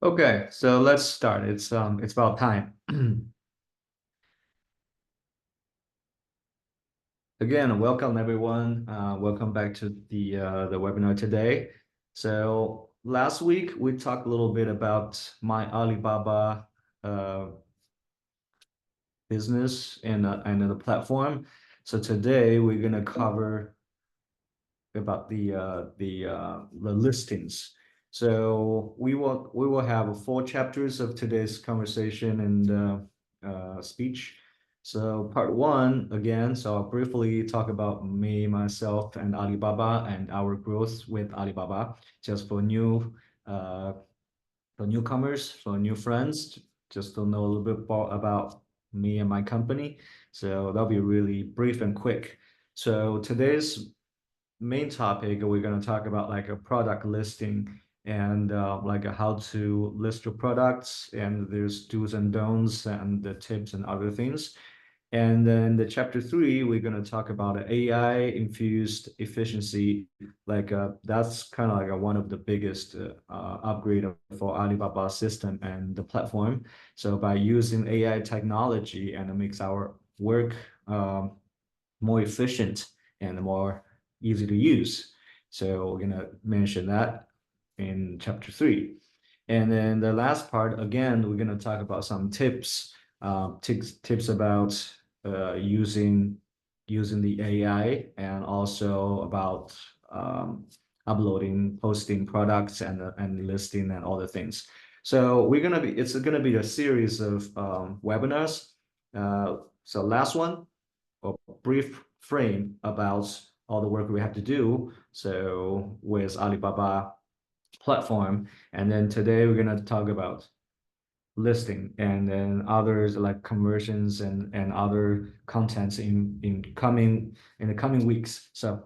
Okay, so let's start. It's about time. Again, welcome everyone. Welcome back to the webinar today. So last week we talked a little bit about my Alibaba business and the platform. So today we're gonna cover about the listings. So we will have 4 chapters of today's conversation and speech. So part one, again, so I'll briefly talk about me, myself, and Alibaba and our growth with Alibaba, just uh, for newcomers, for new friends, just to know a little bit more about me and my company. So that'll be really brief and quick. So today's main topic, we're going to talk about like a product listing and like how to list your products, and there's do's and don'ts and the tips and other things. And then the chapter 3, we're going to talk about AI infused efficiency. Like that's kind of like one of the biggest upgrade for Alibaba system and the platform. So by using AI technology, and it makes our work more efficient and more easy to use. So we're gonna mention that in chapter 3. And then the last part, again, we're gonna talk about some tips, tips about using the AI, and also about uploading, posting products and listing and all the things. So it's gonna be a series of webinars. So last one, a brief frame about all the work we have to do. So with Alibaba platform, and then today we're gonna talk about listing, and then others like conversions and other contents in the coming weeks. So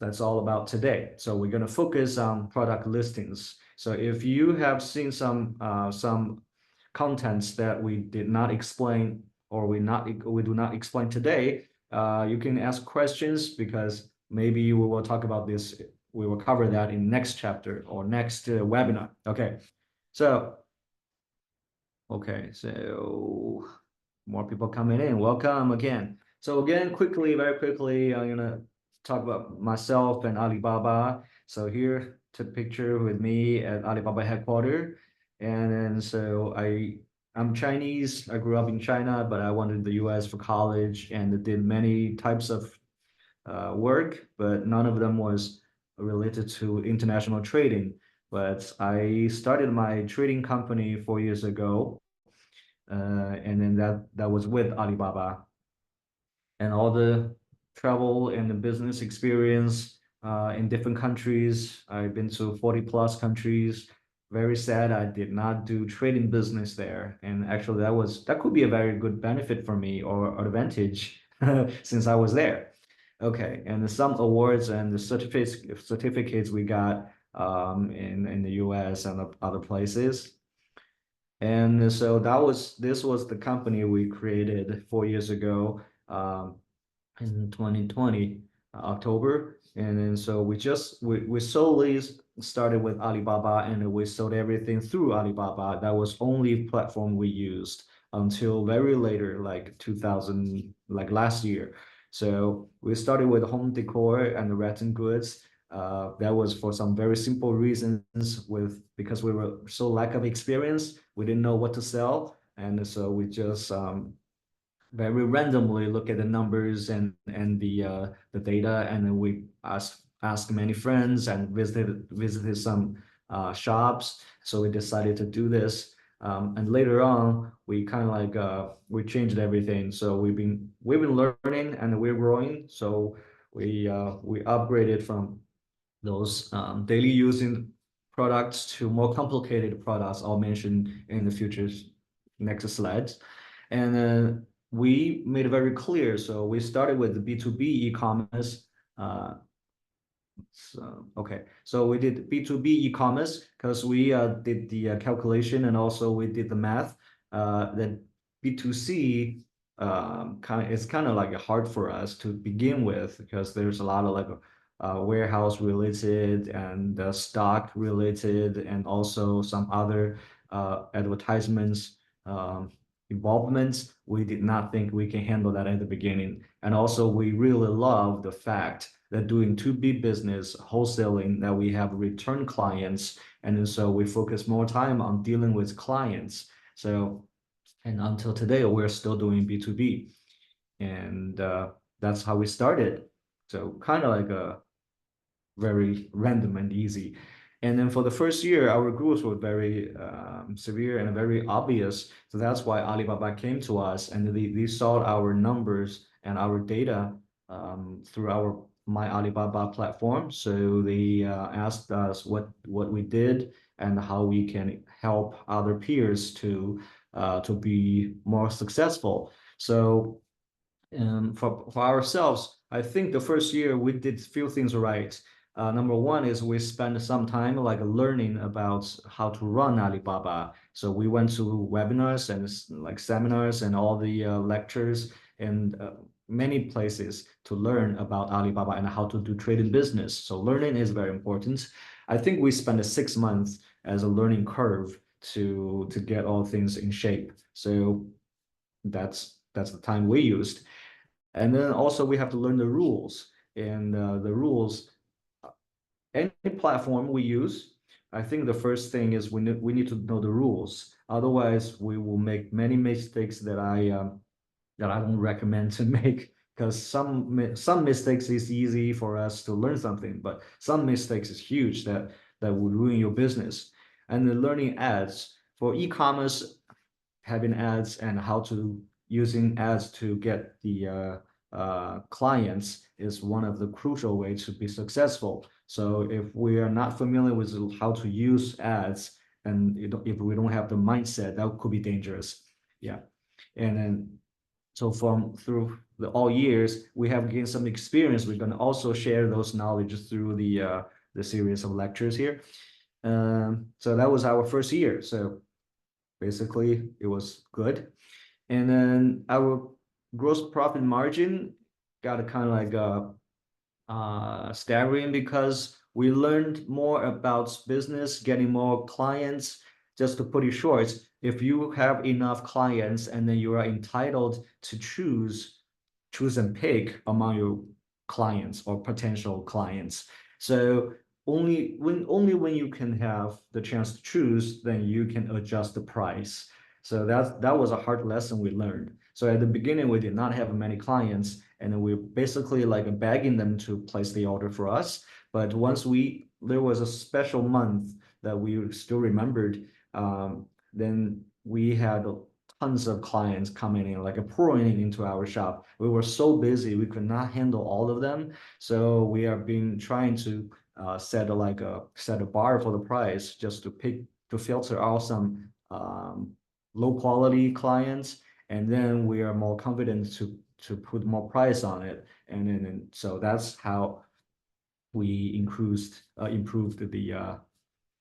that's all about today. So we're gonna focus on product listings. So if you have seen some contents that we did not explain, or we do not explain today, you can ask questions, because maybe we will talk about this. We will cover that in next chapter or next webinar. Okay, so more people coming in. Welcome again. So again, very quickly, I'm gonna talk about myself and Alibaba. So here to picture with me at Alibaba headquarters. And then I'm Chinese. I grew up in China, but I went to the US for college and did many types of work, but none of them was related to international trading. But I started my trading company 4 years ago, and then that was with Alibaba, and all the travel and the business experience in different countries. I've been to 40 plus countries. Very sad I did not do trading business there, and actually that could be a very good benefit for me, or advantage, since I was there. Okay, and some awards and the certificates we got in the US and other places. And so this was the company we created 4 years ago, in 2020 October. And then so we solely started with Alibaba, and we sold everything through Alibaba. That was only platform we used until very later, like 2000, like last year. So we started with home decor and the Rattan goods. That was for some very simple reasons, because we were so lack of experience. We didn't know what to sell. And so we just very randomly look at the numbers and the data, and then we ask many friends and visited some shops. So we decided to do this, and later on we kind of like we changed everything. So we've been learning and we're growing. So we upgraded from those daily using products to more complicated products. I'll mention in the future's next slides. And then we made it very clear. So we started with the B2B e-commerce. So we did B2B e-commerce because we did the calculation, and also we did the math. Then B2C it's kind of like hard for us to begin with, because there's a lot of like warehouse related and stock related, and also some other advertisements, involvements, we did not think we can handle that at the beginning. And also, we really love the fact that doing 2B business, wholesaling, that we have return clients. And then so we focus more time on dealing with clients. So, and until today, we're still doing B2B. And that's how we started. So kind of like a very random and easy. And then for the first year, our growth was very severe and very obvious. So that's why Alibaba came to us, and they saw our numbers and our data through our My Alibaba platform. So they asked us what we did and how we can help other peers to be more successful. So for ourselves, I think the first year we did few things right. Number one is we spent some time like learning about how to run Alibaba. So we went to webinars and like seminars and all the lectures and many places to learn about Alibaba and how to do trading business. So learning is very important. I think we spent 6 months as a learning curve to get all things in shape. So that's the time we used. And then also we have to learn the rules. And the rules, any platform we use, I think the first thing is we need to know the rules. Otherwise, we will make many mistakes that I don't recommend to make, because some mistakes is easy for us to learn something, but some mistakes is huge that would ruin your business. And the learning ads for e-commerce, having ads and how to using ads to get the clients is one of the crucial ways to be successful. So if we are not familiar with how to use ads, and if we don't have the mindset, that could be dangerous. Yeah. And then so through all years, we have gained some experience. We're going to also share those knowledge through the series of lectures here. So that was our first year. So basically, it was good. And then our gross profit margin got a kind of like staggering, because we learned more about business, getting more clients. Just to put it short, if you have enough clients and then you are entitled to choose and pick among your clients or potential clients. So only when you can have the chance to choose, then you can adjust the price. So that was a hard lesson we learned. So at the beginning, we did not have many clients, and then we basically like begging them to place the order for us. But once there was a special month that we still remembered, then we had tons of clients coming in, like pouring into our shop. We were so busy, we could not handle all of them. So we have been trying to set a bar for the price, just to filter out some low quality clients, and then we are more confident to put more price on it. And then so that's how we improved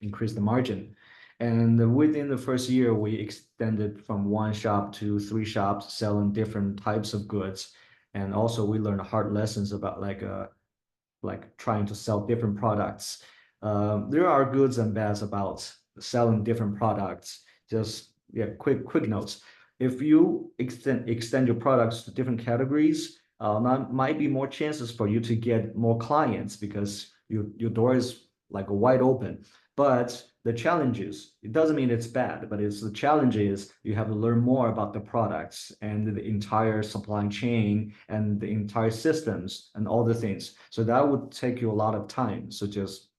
increased the margin. And within the first year, we extended from 1 shop to 3 shops selling different types of goods. And also we learned hard lessons about like trying to sell different products. There are goods and bads about selling different products. Just quick notes. If you extend your products to different categories, might be more chances for you to get more clients, because your door is like wide open. But the challenge is, it doesn't mean it's bad, but the challenge is you have to learn more about the products and the entire supply chain and the entire systems and all the things. So that would take you a lot of time. So just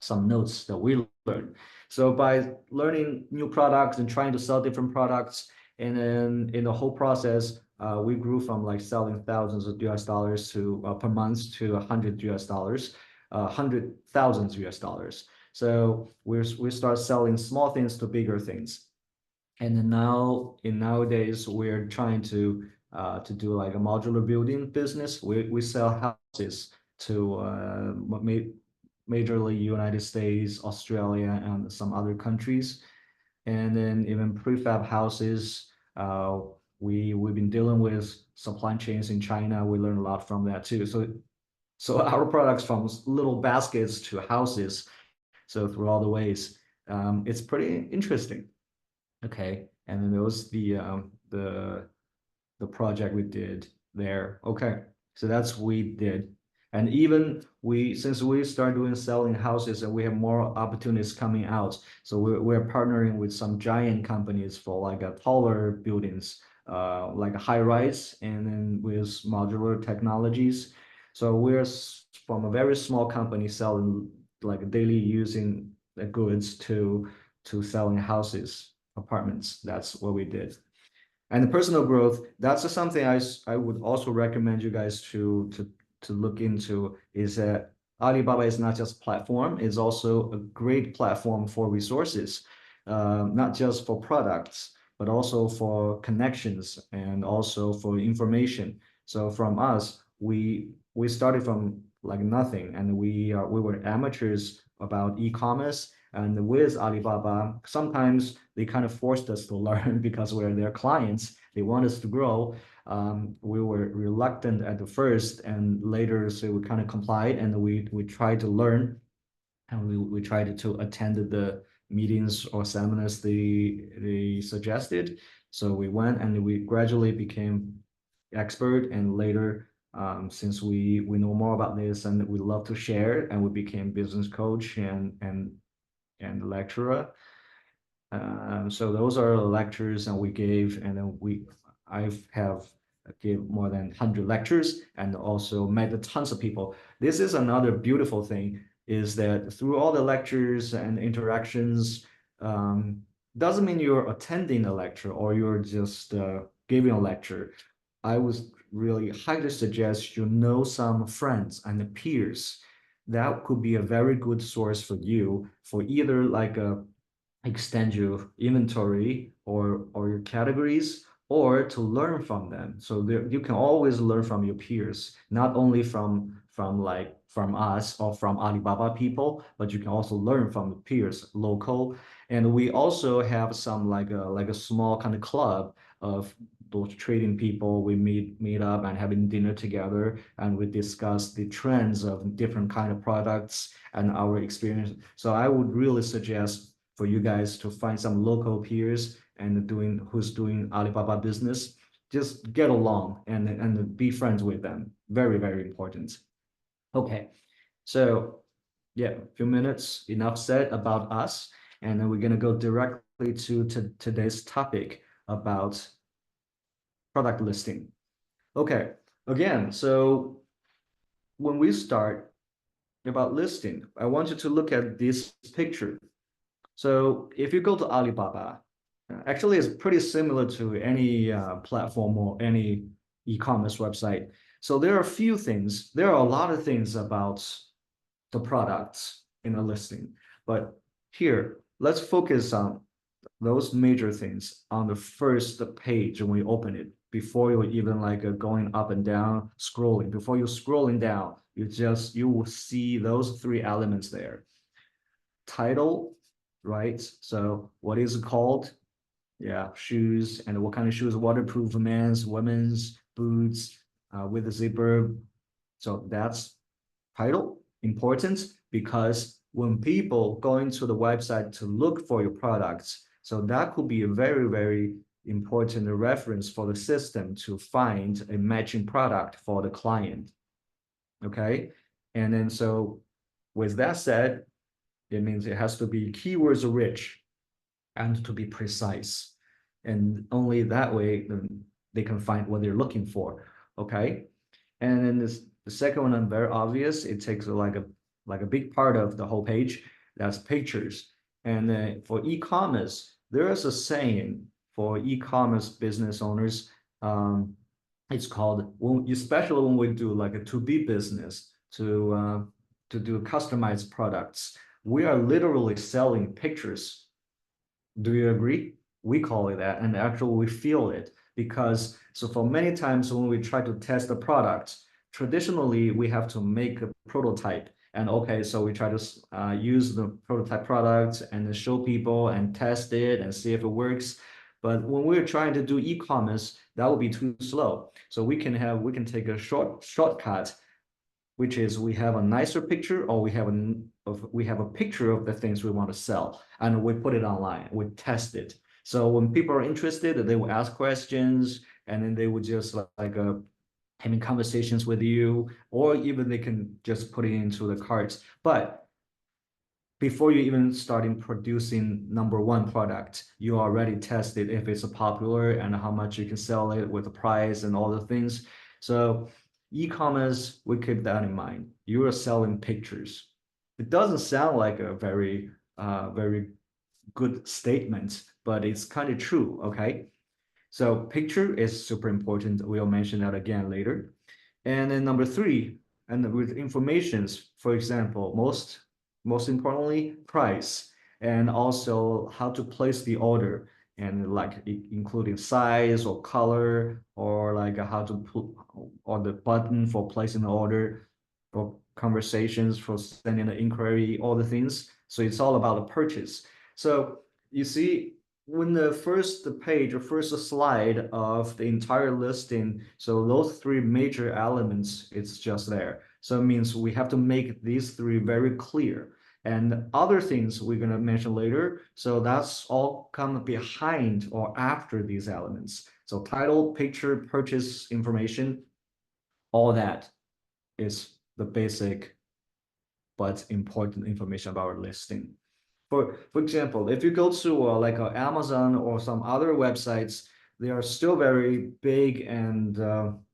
some notes that we learned. So by learning new products and trying to sell different products, and then in the whole process, we grew from like selling thousands of US dollars to per month to $100 100,000 US dollars. So we start selling small things to bigger things. And then nowadays we're trying to do like a modular building business. We sell houses to majorly United States, Australia, and some other countries. And then even prefab houses, we've been dealing with supply chains in China. We learned a lot from that too. So our products, from little baskets to houses, so through all the ways, it's pretty interesting. Okay, and then there was the project we did there. Okay, so that's what we did. And even since we started doing selling houses and we have more opportunities coming out, so we're partnering with some giant companies for like a taller buildings, like a high rise, and then with modular technologies. So we're from a very small company selling like daily using the goods to selling houses, apartments. That's what we did. And the personal growth, that's something I would also recommend you guys to look into, is that Alibaba is not just a platform, it's also a great platform for resources, not just for products, but also for connections and also for information. So from us, we started from like nothing, and we were amateurs about e-commerce. And with Alibaba, sometimes they kind of forced us to learn because we're their clients. They want us to grow. We were reluctant at the first, and later, so we kind of complied, and we tried to learn, and we tried to attend the meetings or seminars they suggested. So we went, and we gradually became expert, and later, since we know more about this and we love to share, and we became business coach and lecturer. So those are the lectures and we gave, and then I have gave more than 100 lectures and also met tons of people. This is another beautiful thing, is that through all the lectures and interactions, doesn't mean you're attending a lecture or you're just giving a lecture. I would really highly suggest you know some friends and peers. That could be a very good source for you for either like a extend your inventory or your categories, or to learn from them. So there, you can always learn from your peers, not only from us or from Alibaba people, but you can also learn from the peers local. And we also have some like a small kind of club of those trading people. We meet up and having dinner together, and we discuss the trends of different kind of products and our experience. So I would really suggest for you guys to find some local peers and who's doing Alibaba business. Just get along and be friends with them. Very, very important. Okay, so yeah, a few minutes, enough said about us. And then we're gonna go directly to today's topic about product listing. Okay, again, so when we start about listing, I want you to look at this picture. So if you go to Alibaba, actually it's pretty similar to any platform or any e-commerce website. So there are a few things, there are a lot of things about the products in a listing. But here, let's focus on those major things on the first page when we open it, before you even like going up and down, scrolling. Before you scrolling down, you will see those three elements there. Title, right? So what is it called? Yeah, shoes, and what kind of shoes? Waterproof, men's, women's, boots, with a zipper. So that's title, important, because when people go into the website to look for your products, so that could be a very, very important reference for the system to find a matching product for the client. Okay, and then so with that said, it means it has to be keywords rich and to be precise. And only that way they can find what they're looking for. Okay. And then the second one, I'm very obvious. It takes like a big part of the whole page. That's pictures. And for e-commerce, there is a saying for e-commerce business owners. It's called, especially when we do like a to-B business to do customized products, we are literally selling pictures. Do you agree? We call it that, and actually we feel it, because so for many times when we try to test the product, traditionally we have to make a prototype. And okay, so we try to use the prototype product and show people and test it and see if it works. But when we're trying to do e-commerce, that would be too slow. So we can take a shortcut, which is we have a nicer picture, or we have a picture of the things we want to sell, and we put it online, we test it. So when people are interested, they will ask questions, and then they would just having conversations with you, or even they can just put it into the carts. But before you even starting producing number one product, you already tested if it's popular and how much you can sell it with the price and all the things. So e-commerce, we keep that in mind. You are selling pictures. It doesn't sound like a very good statement, but it's kind of true, okay? So picture is super important. We'll mention that again later. And then number three, and with informations, for example, most importantly, price, and also how to place the order, and like including size or color, or like how to put on the button for placing the order, for conversations, for sending an inquiry, all the things. So it's all about the purchase. So you see, when the first page or first slide of the entire listing, so those three major elements, it's just there. So it means we have to make these three very clear. And other things we're going to mention later. So that's all come behind or after these elements. So title, picture, purchase information, all that is the basic but important information about our listing. For example, if you go to Amazon or some other websites, they are still very big and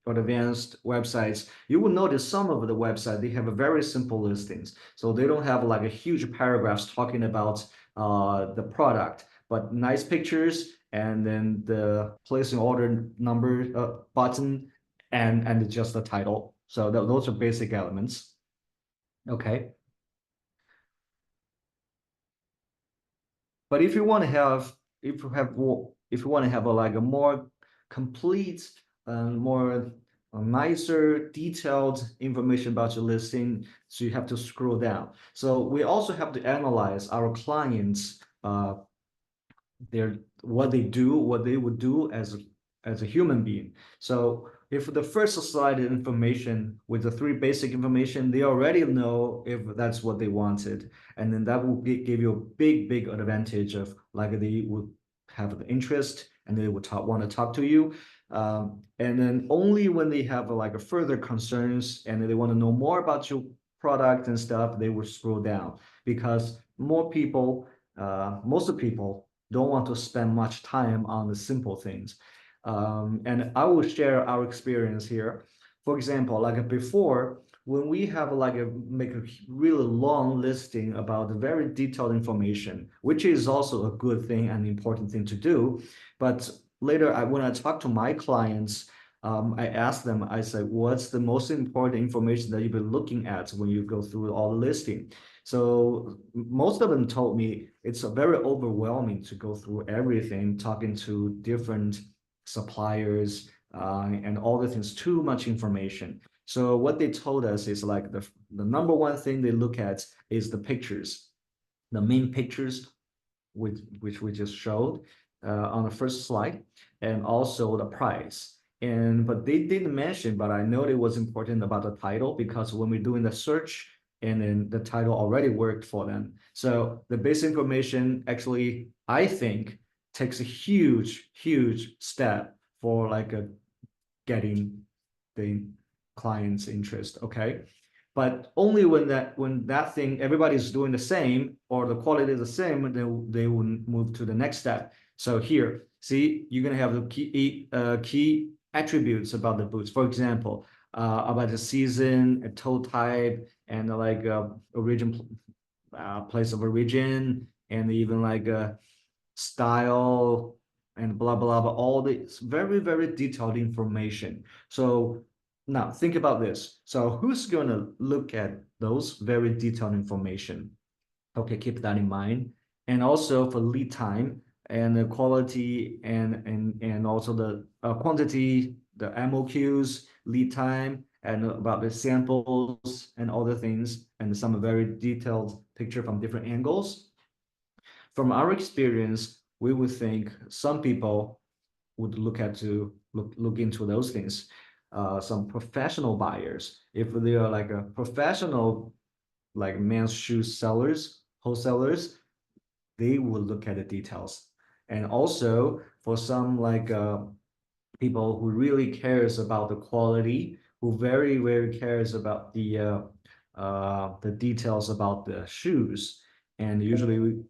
advanced websites. You will notice some of the website, they have a very simple listings. So they don't have like a huge paragraphs talking about the product, but nice pictures and then the placing order number button and just the title. So those are basic elements. Okay. But if you want to have, if you want to have a more complete and more nicer, detailed information about your listing, so you have to scroll down. So we also have to analyze our clients, their what they do, what they would do as a human being. So if the first slide information with the three basic information, they already know if that's what they wanted. And then that will give you a big advantage of like they would have the interest and they would want to talk to you. And then only when they have like a further concerns and they want to know more about your product and stuff, they will scroll down because most of people don't want to spend much time on the simple things. And I will share our experience here. For example, like before, when we have make a really long listing about the very detailed information, which is also a good thing and important thing to do. But later, when I talk to my clients, I ask them, I say, what's the most important information that you've been looking at when you go through all the listing? So most of them told me it's very overwhelming to go through everything, talking to different suppliers and all the things, too much information. So what they told us is like the number one thing they look at is the pictures, the main pictures, which we just showed on the first slide, and also the price. But they didn't mention, but I know it was important about the title because when we're doing the search, and then the title already worked for them. So the basic information actually, I think, takes a huge step for getting the client's interest. Okay. But only when that thing everybody's doing the same or the quality is the same, then they will move to the next step. So here, see, you're gonna have the key attributes about the boots. For example, about the season, a toe type, and origin, place of origin, and even like a style and blah blah blah. All this very detailed information. So now think about this. So who's gonna look at those very detailed information? Okay, keep that in mind. And also for lead time and the quality and also the quantity, the MOQs, lead time, and about the samples and other things, and some very detailed picture from different angles. From our experience, we would think some people would look into those things. Some professional buyers, if they are like a professional, like men's shoe sellers, wholesalers, they will look at the details. And also for some like people who really cares about the quality, who very cares about the details about the shoes, and usually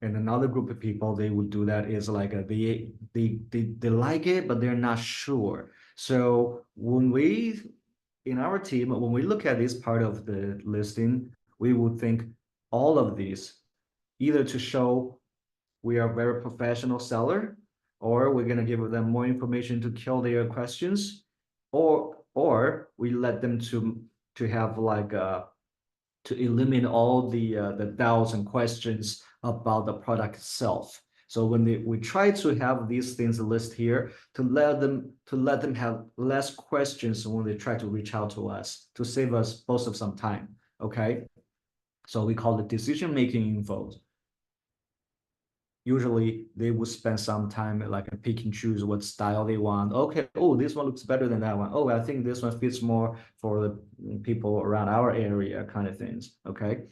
and another group of people they would do that is like they like it but they're not sure. So when we in our team when we look at this part of the listing, we would think all of these either to show we are a very professional seller, or we're going to give them more information to kill their questions, or we let them to have like to eliminate all the doubts and questions about the product itself. So when we try to have these things listed here to let them have less questions when they try to reach out to us to save us both of some time. Okay, so we call it decision making info. Usually they would spend some time like pick and choose what style they want. Okay, oh, this one looks better than that one. Oh, I think this one fits more for the people around our area, kind of things. Okay,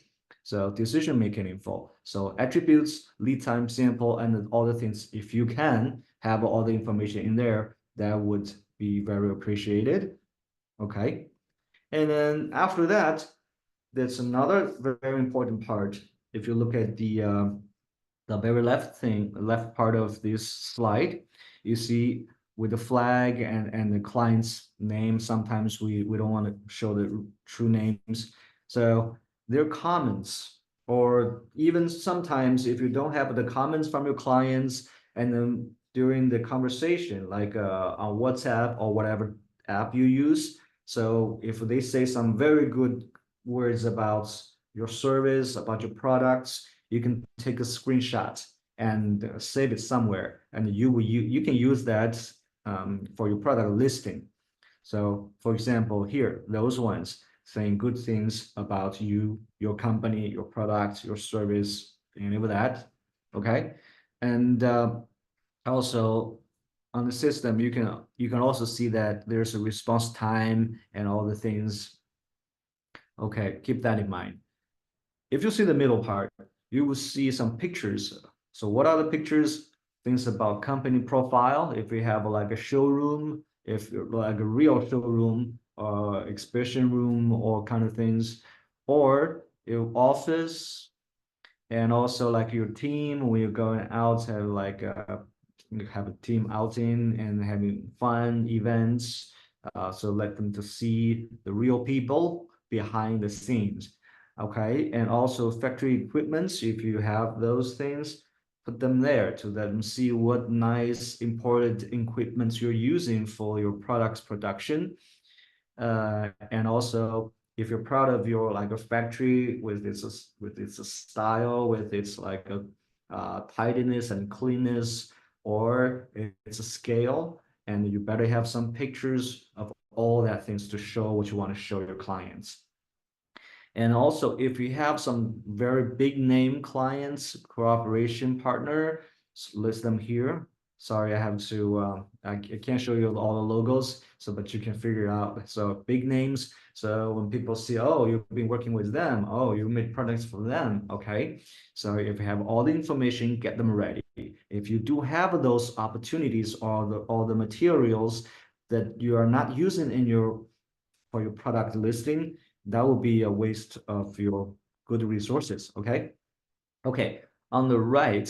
so decision making info. So attributes, lead time, sample, and all the things. If you can have all the information in there, that would be very appreciated. Okay, and then after that, there's another very important part. If you look at the very left part of this slide, you see with the flag and the client's name, sometimes we don't want to show the true names. So their comments, or even sometimes if you don't have the comments from your clients, and then during the conversation, like on WhatsApp or whatever app you use. So if they say some very good words about your service, about your products, you can take a screenshot and save it somewhere, and you can use that for your product listing. So for example, here, those ones saying good things about you, your company, your product, your service, any of that. Okay. And also on the system, you can also see that there's a response time and all the things. Okay, keep that in mind. If you see the middle part, you will see some pictures. So what are the pictures? Things about company profile. If we have like a showroom, if like a real showroom or exhibition room or kind of things, or your office, and also like your team when you're going out, have a team outing and having fun events. So let them to see the real people behind the scenes. Okay, and also factory equipments, if you have those things, put them there to let them see what nice imported equipments you're using for your products production. And also if you're proud of your like a factory with its style, with its like a tidiness and cleanness, or it's a scale, and you better have some pictures of all that things to show what you want to show your clients. And also, if you have some very big name clients, cooperation partner, list them here. Sorry, I have to, I can't show you all the logos, so but you can figure out. So big names. So when people see, oh, you've been working with them, oh, you made products for them. Okay. So if you have all the information, get them ready. If you do have those opportunities or the materials that you are not using in your for your product listing, that would be a waste of your good resources. Okay. Okay. On the right,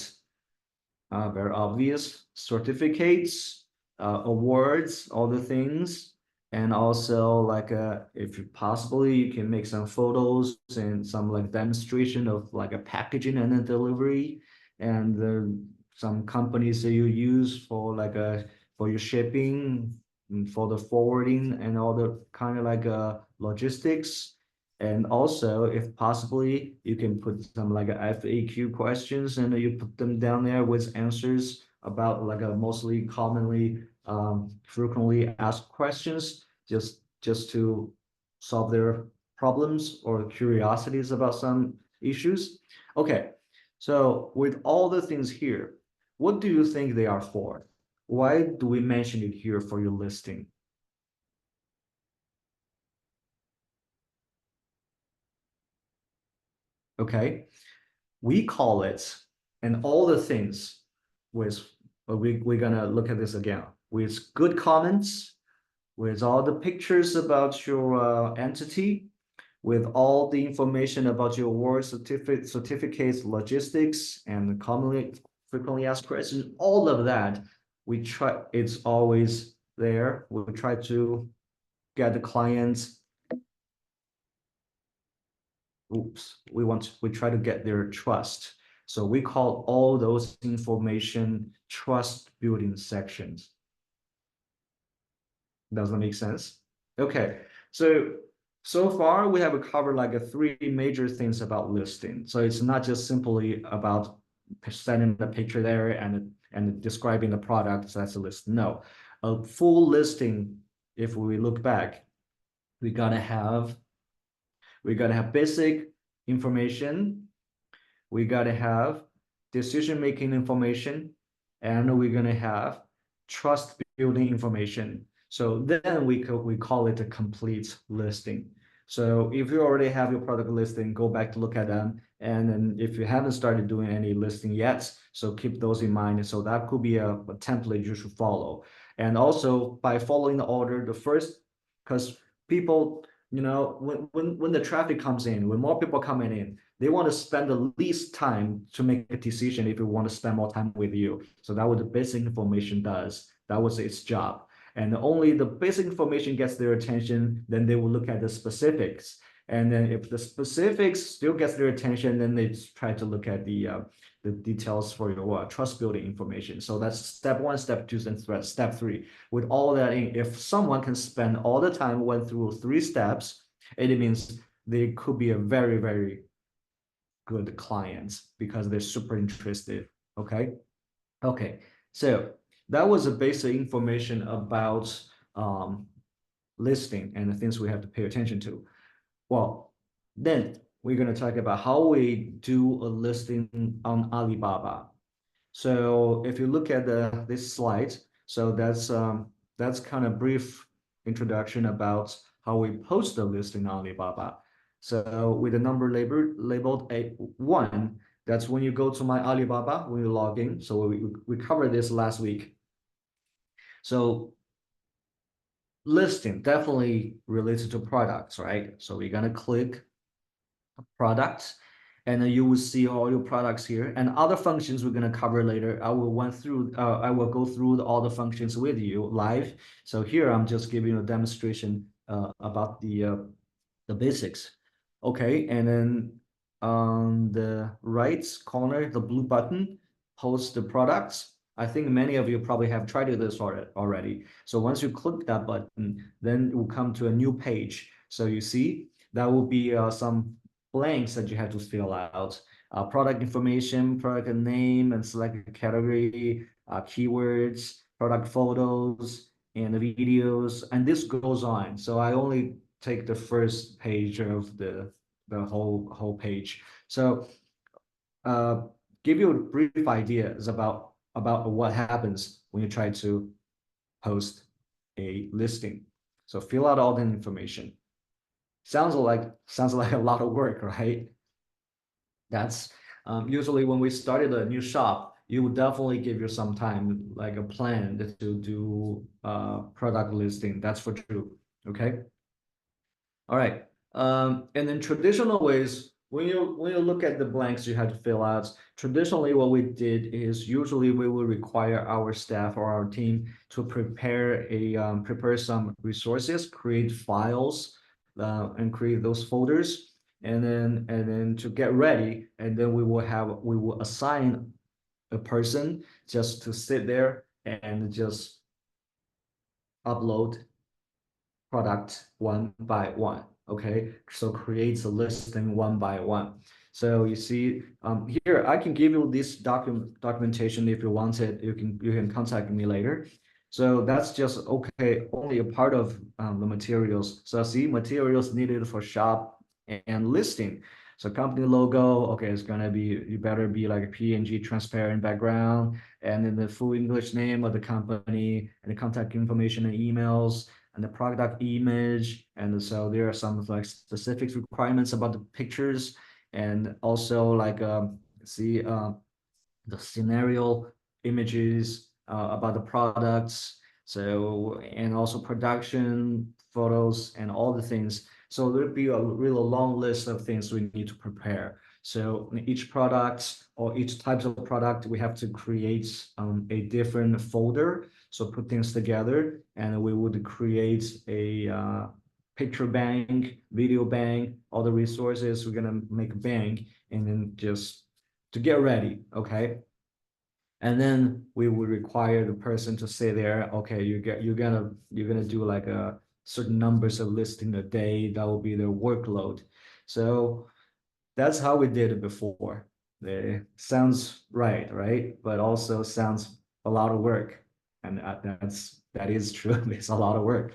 very obvious certificates, awards, all the things. And also like if you possibly you can make some photos and some like demonstration of like a packaging and a delivery, and some companies that you use for like a for your shipping, for the forwarding and all the kind of like logistics. And also, if possibly, you can put some like a FAQ questions and you put them down there with answers about like a mostly commonly frequently asked questions, just to solve their problems or curiosities about some issues. Okay, so with all the things here, what do you think they are for? Why do we mention it here for your listing? Okay, we call it, and all the things with, we're gonna look at this again, with good comments, with all the pictures about your entity, with all the information about your work, certificates, logistics, and commonly frequently asked questions, all of that, we try, it's always there. We try to get the clients, we try to get their trust. So we call all those information trust building sections. Does that make sense? Okay, so far we have covered like three major things about listing. So it's not just simply about sending the picture there and describing the product. So that's a list. No, a full listing. If we look back, we gotta have basic information. We gotta have decision-making information, and we're gonna have trust building information. So then we call it a complete listing. So if you already have your product listing, go back to look at them. And then if you haven't started doing any listing yet, so keep those in mind. So that could be a template you should follow. And also by following the order, the first, because people, when the traffic comes in, when more people coming in, they want to spend the least time to make a decision if you want to spend more time with you. So that what the basic information does. That was its job. And only the basic information gets their attention, then they will look at the specifics. And then if the specifics still gets their attention, then they try to look at the details for your trust building information. So that's step one, step two, and step three. With all that in, if someone can spend all the time went through three steps, it means they could be a very, very good clients because they're super interested. Okay. Okay. So that was a basic information about listing and the things we have to pay attention to. Well, then we're going to talk about how we do a listing on Alibaba. So if you look at this slide, so that's kind of brief introduction about how we post the listing on Alibaba. So with the number labeled A1, that's when you go to my Alibaba, when you log in. So we covered this last week. So listing definitely related to products, right? So we're gonna click products, and then you will see all your products here and other functions we're going to cover later. I will go through all the functions with you live. So here I'm just giving you a demonstration about the basics. Okay, and then on the right corner, the blue button, post the products. I think many of you probably have tried this already. So once you click that button, then it will come to a new page. So you see that will be some blanks that you have to fill out. Product information, product name, and select a category, keywords, product photos, and the videos, and this goes on. So I only take the first page of the whole page. So give you brief ideas about what happens when you try to post a listing. So fill out all the information. Sounds like a lot of work, right? That's usually when we started a new shop, you would definitely give you some time, like a plan to do product listing. That's for true. Okay. All right. And then traditional ways, when you look at the blanks you had to fill out, traditionally what we did is usually we will require our staff or our team to prepare some resources, create files, and create those folders, and then to get ready, and then we will assign a person just to sit there and just upload product one by one. Okay, so creates a listing one by one. So you see here, I can give you this documentation if you want it. You can contact me later. So that's just okay, only a part of the materials. So see, materials needed for shop and listing. So company logo, okay, it's gonna be, you better be like a PNG transparent background, and then the full English name of the company and the contact information and emails and the product image. And so there are some like specific requirements about the pictures. and also like see the scenario images about the products. So, and also production photos and all the things. So there'll be a real long list of things we need to prepare. So each product or each types of product, we have to create a different folder. So put things together, and we would create a picture bank, video bank, all the resources. We're gonna make a bank, and then just to get ready, okay? And then we would require the person to say there, okay, you're gonna do like a certain numbers of listing a day. That will be their workload. So that's how we did it before. It sounds right? But also sounds a lot of work, and that is true. It's a lot of work,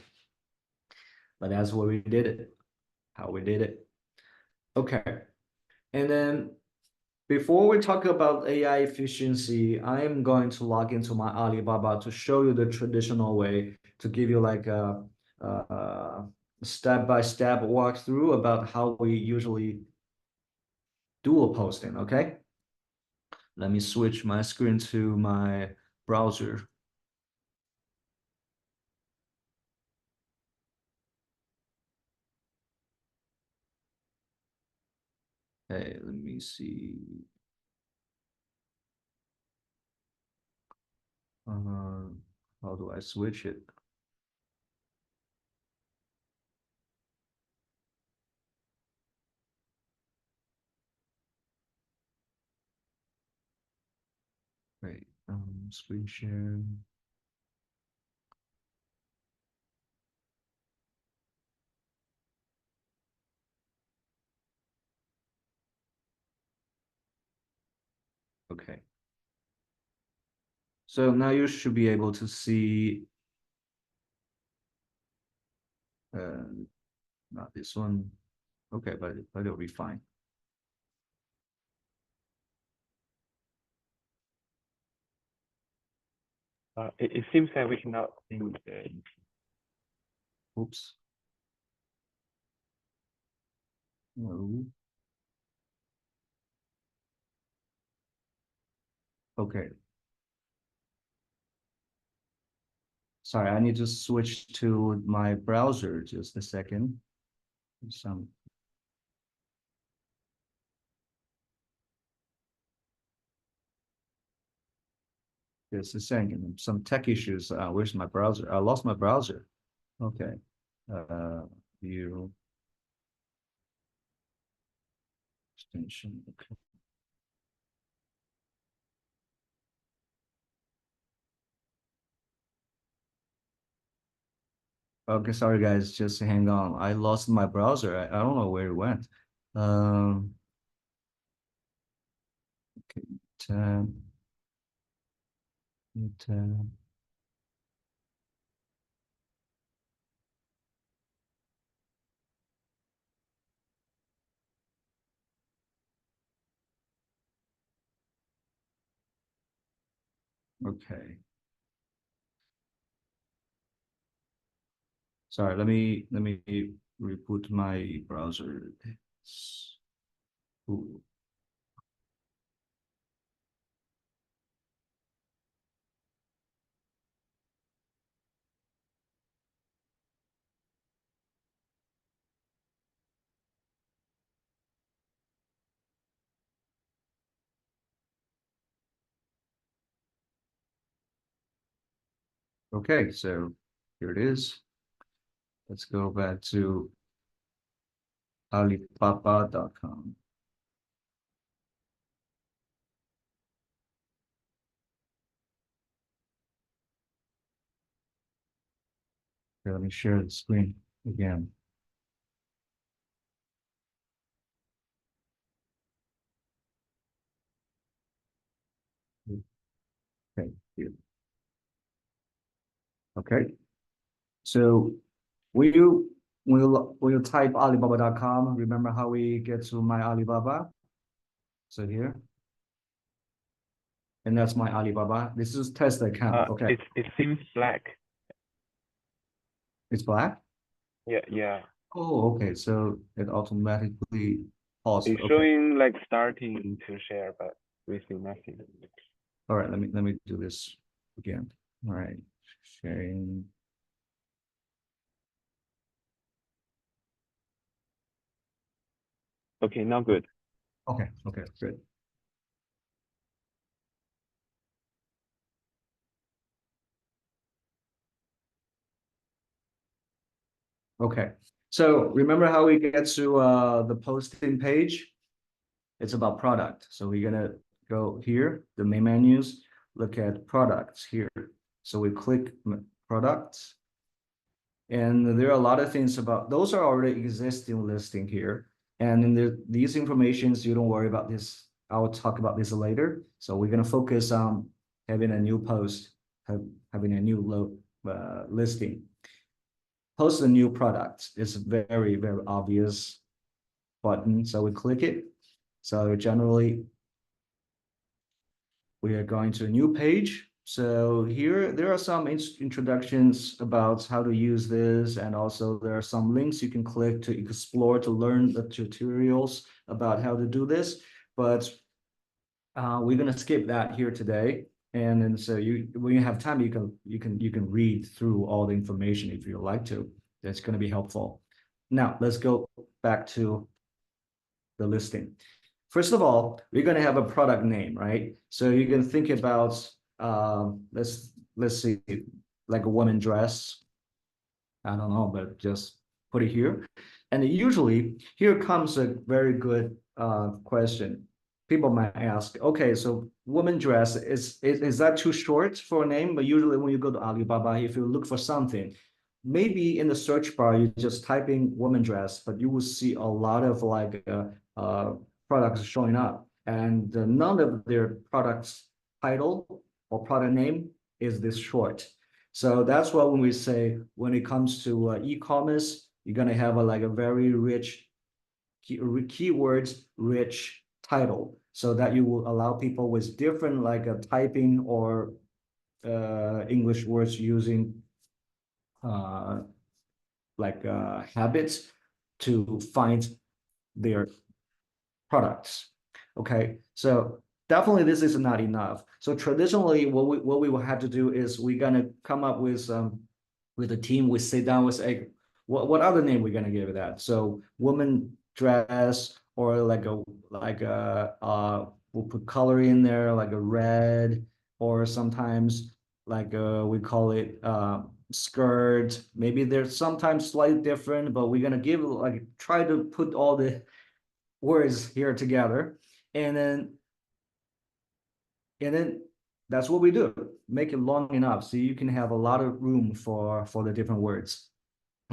but that's what we did it. How we did it. Okay, and then before we talk about AI efficiency, I am going to log into my Alibaba to show you the traditional way, to give you like a step-by-step walkthrough about how we usually do a posting, okay? Let me switch my screen to my browser. Hey, let me see. How do I switch it? Wait, screen share. Okay. So now you should be able to see, not this one. Okay, but it'll be fine. It seems that we cannot see the. Oops. No. Okay. Sorry, I need to switch to my browser just a second. Some just a second. Some tech issues. Where's my browser? I lost my browser. Okay. View extension. Okay. Okay, sorry guys, just hang on. I lost my browser. I don't know where it went. Um, okay, tab, tab. Okay. Sorry, let me reboot my browser. Ooh. Okay, so here it is. Let's go back to Alibaba.com. Okay, let me share the screen again. Okay, here. Okay, so will you type Alibaba.com? Remember how we get to my Alibaba? So here, and that's my Alibaba. This is test account. Okay, It seems black. it's black. Yeah. Oh, okay. So it automatically Pause. It's Okay. showing like starting to share, but we see nothing. All right, let me do this again. All right, sharing. Okay, now good. Okay, good. Okay, so remember how we get to the posting page? It's about product. So we're gonna go here, the main menus, look at products here. So we click products. And there are a lot of things about, those are already existing listing here. And in these informations, you don't worry about this. I'll talk about this later. So we're gonna focus on having a new post, having a new listing. Post a new product is very, very obvious button. So we click it. So generally, we are going to a new page. So here, there are some introductions about how to use this. And also there are some links you can click to explore, to learn the tutorials about how to do this. But we're gonna skip that here today. And then so when you have time, you can read through all the information if you like to. That's gonna be helpful. Now, let's go back to the listing. First of all, we're going to have a product name, right? So you can think about, let's see, like a woman dress. I don't know, but just put it here. And usually here comes a very good question. People might ask, okay, so woman dress, is that too short for a name? But usually when you go to Alibaba, if you look for something, maybe in the search bar, you just type in woman dress, but you will see a lot of like products showing up. And none of their products title or product name is this short. So that's why when we say, when it comes to e-commerce, you're going to have like a very rich keywords rich title, so that you will allow people with different like typing or English words using habits to find their products. Okay, so definitely this is not enough. So traditionally, what we will have to do is we're gonna come up with a team. We sit down with a what other name we're gonna give it that. So woman dress, or we'll put color in there like a red, or sometimes like we call it skirt. Maybe there's sometimes slightly different, but we're gonna give like try to put all the words here together, and then that's what we do. Make it long enough so you can have a lot of room for the different words.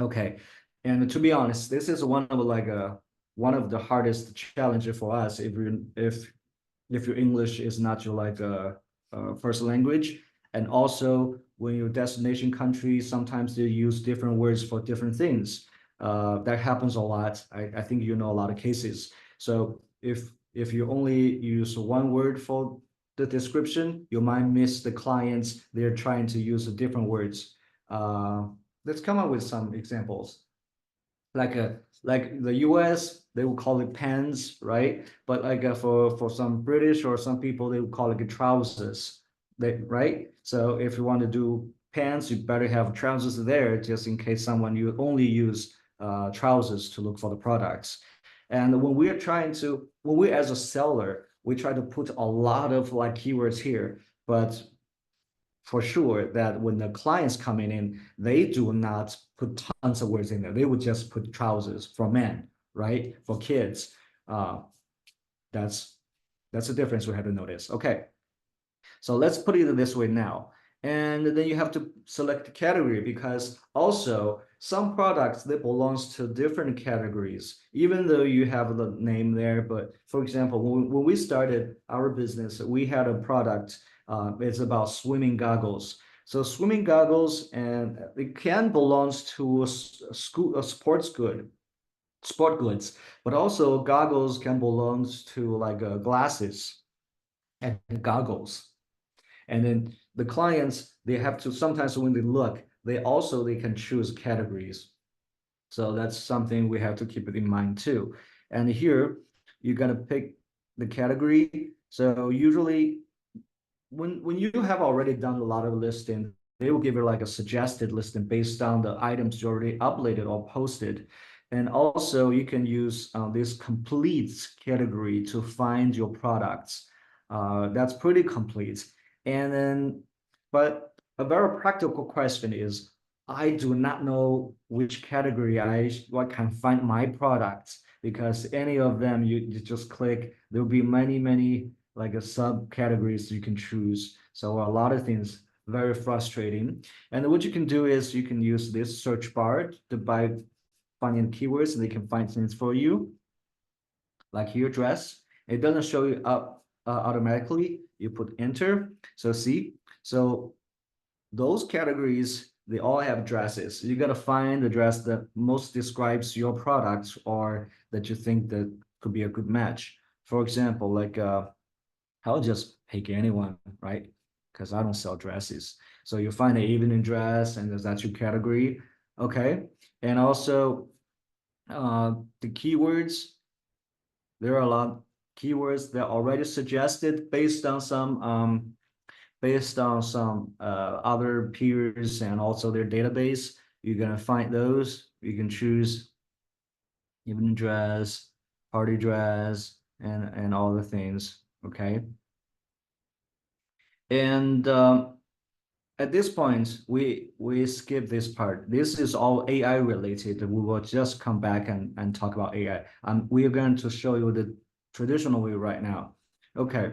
Okay, and to be honest, this is one of the hardest challenges for us if your English is not your first language, and also when your destination country, sometimes they use different words for different things. That happens a lot. I think you know a lot of cases. So if you only use one word for the description, you might miss the clients. They're trying to use different words. Let's come up with some examples. Like the US, they will call it pants, right? But like for some British or some people, they will call it trousers, right? So if you want to do pants, you better have trousers there, just in case someone you only use trousers to look for the products. And when we as a seller, we try to put a lot of like keywords here, but for sure that when the clients coming in, they do not put tons of words in there. They would just put trousers for men, right? For kids. That's a difference we have to notice. Okay. So let's put it this way now. And then you have to select the category, because also some products that belongs to different categories, even though you have the name there. But for example, when we started our business, we had a product, it's about swimming goggles. So swimming goggles, and it can belongs to a sport goods, but also goggles can belongs to like glasses and goggles. And then the clients, they have to sometimes when they look, they can choose categories. So that's something we have to keep it in mind too. And here you're gonna pick the category. So usually when you have already done a lot of listing, they will give you like a suggested listing based on the items you already uploaded or posted. And also you can use this complete category to find your products. That's pretty complete. And then, but a very practical question is, I do not know which category what can find my products, because any of them you just click, there'll be many like a subcategories you can choose. So a lot of things very frustrating. And what you can do is you can use this search bar to by finding keywords, and they can find things for you. Like here, dress. It doesn't show you up automatically. You put enter. So see, so those categories, they all have dresses. You gotta find the dress that most describes your products or that you think that could be a good match. For example, like I'll just pick anyone, right? Because I don't sell dresses. So you find an evening dress, and that's your category. Okay. And also the keywords, there are a lot of keywords that are already suggested based on some other peers and also their database. You're gonna find those. You can choose evening dress, party dress, and all the things. Okay. And at this point, we skip this part. This is all AI related. We will just come back and talk about AI. We are going to show you the traditional way right now. Okay.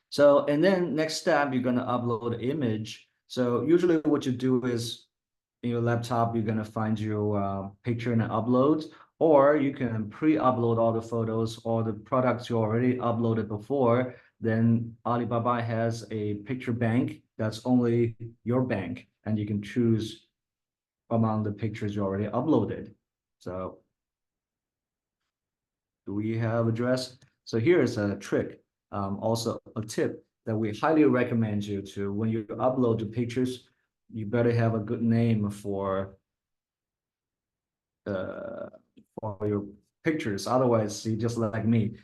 So, and then next step, you're gonna upload an image. So usually what you do is in your laptop, you're gonna find your picture and upload, or you can pre-upload all the photos or the products you already uploaded before. Then Alibaba has a picture bank that's only your bank, and you can choose among the pictures you already uploaded. So do we have a dress? So here is a trick, also a tip that we highly recommend you to, when you upload the pictures, you better have a good name uh, for your pictures. Otherwise, you just like me.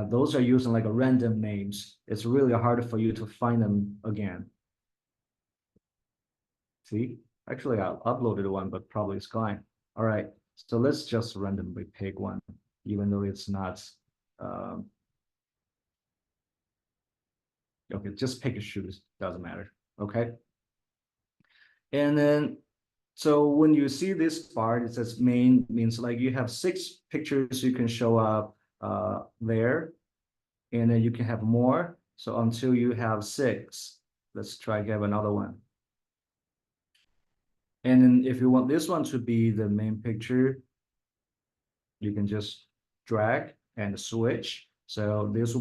Those are using like a random names. It's really hard for you to find them again. See, actually, I uploaded one, but probably it's gone. All right, so let's just randomly pick one, even though it's not. Um, okay, just pick your shoes. Doesn't matter. Okay, and then so when you see this part, it says main, means like you have 6 pictures you can show up there, and then you can have more. So until you have 6, let's try to get another one. And then if you want this one to be the main picture, you can just drag and switch. So this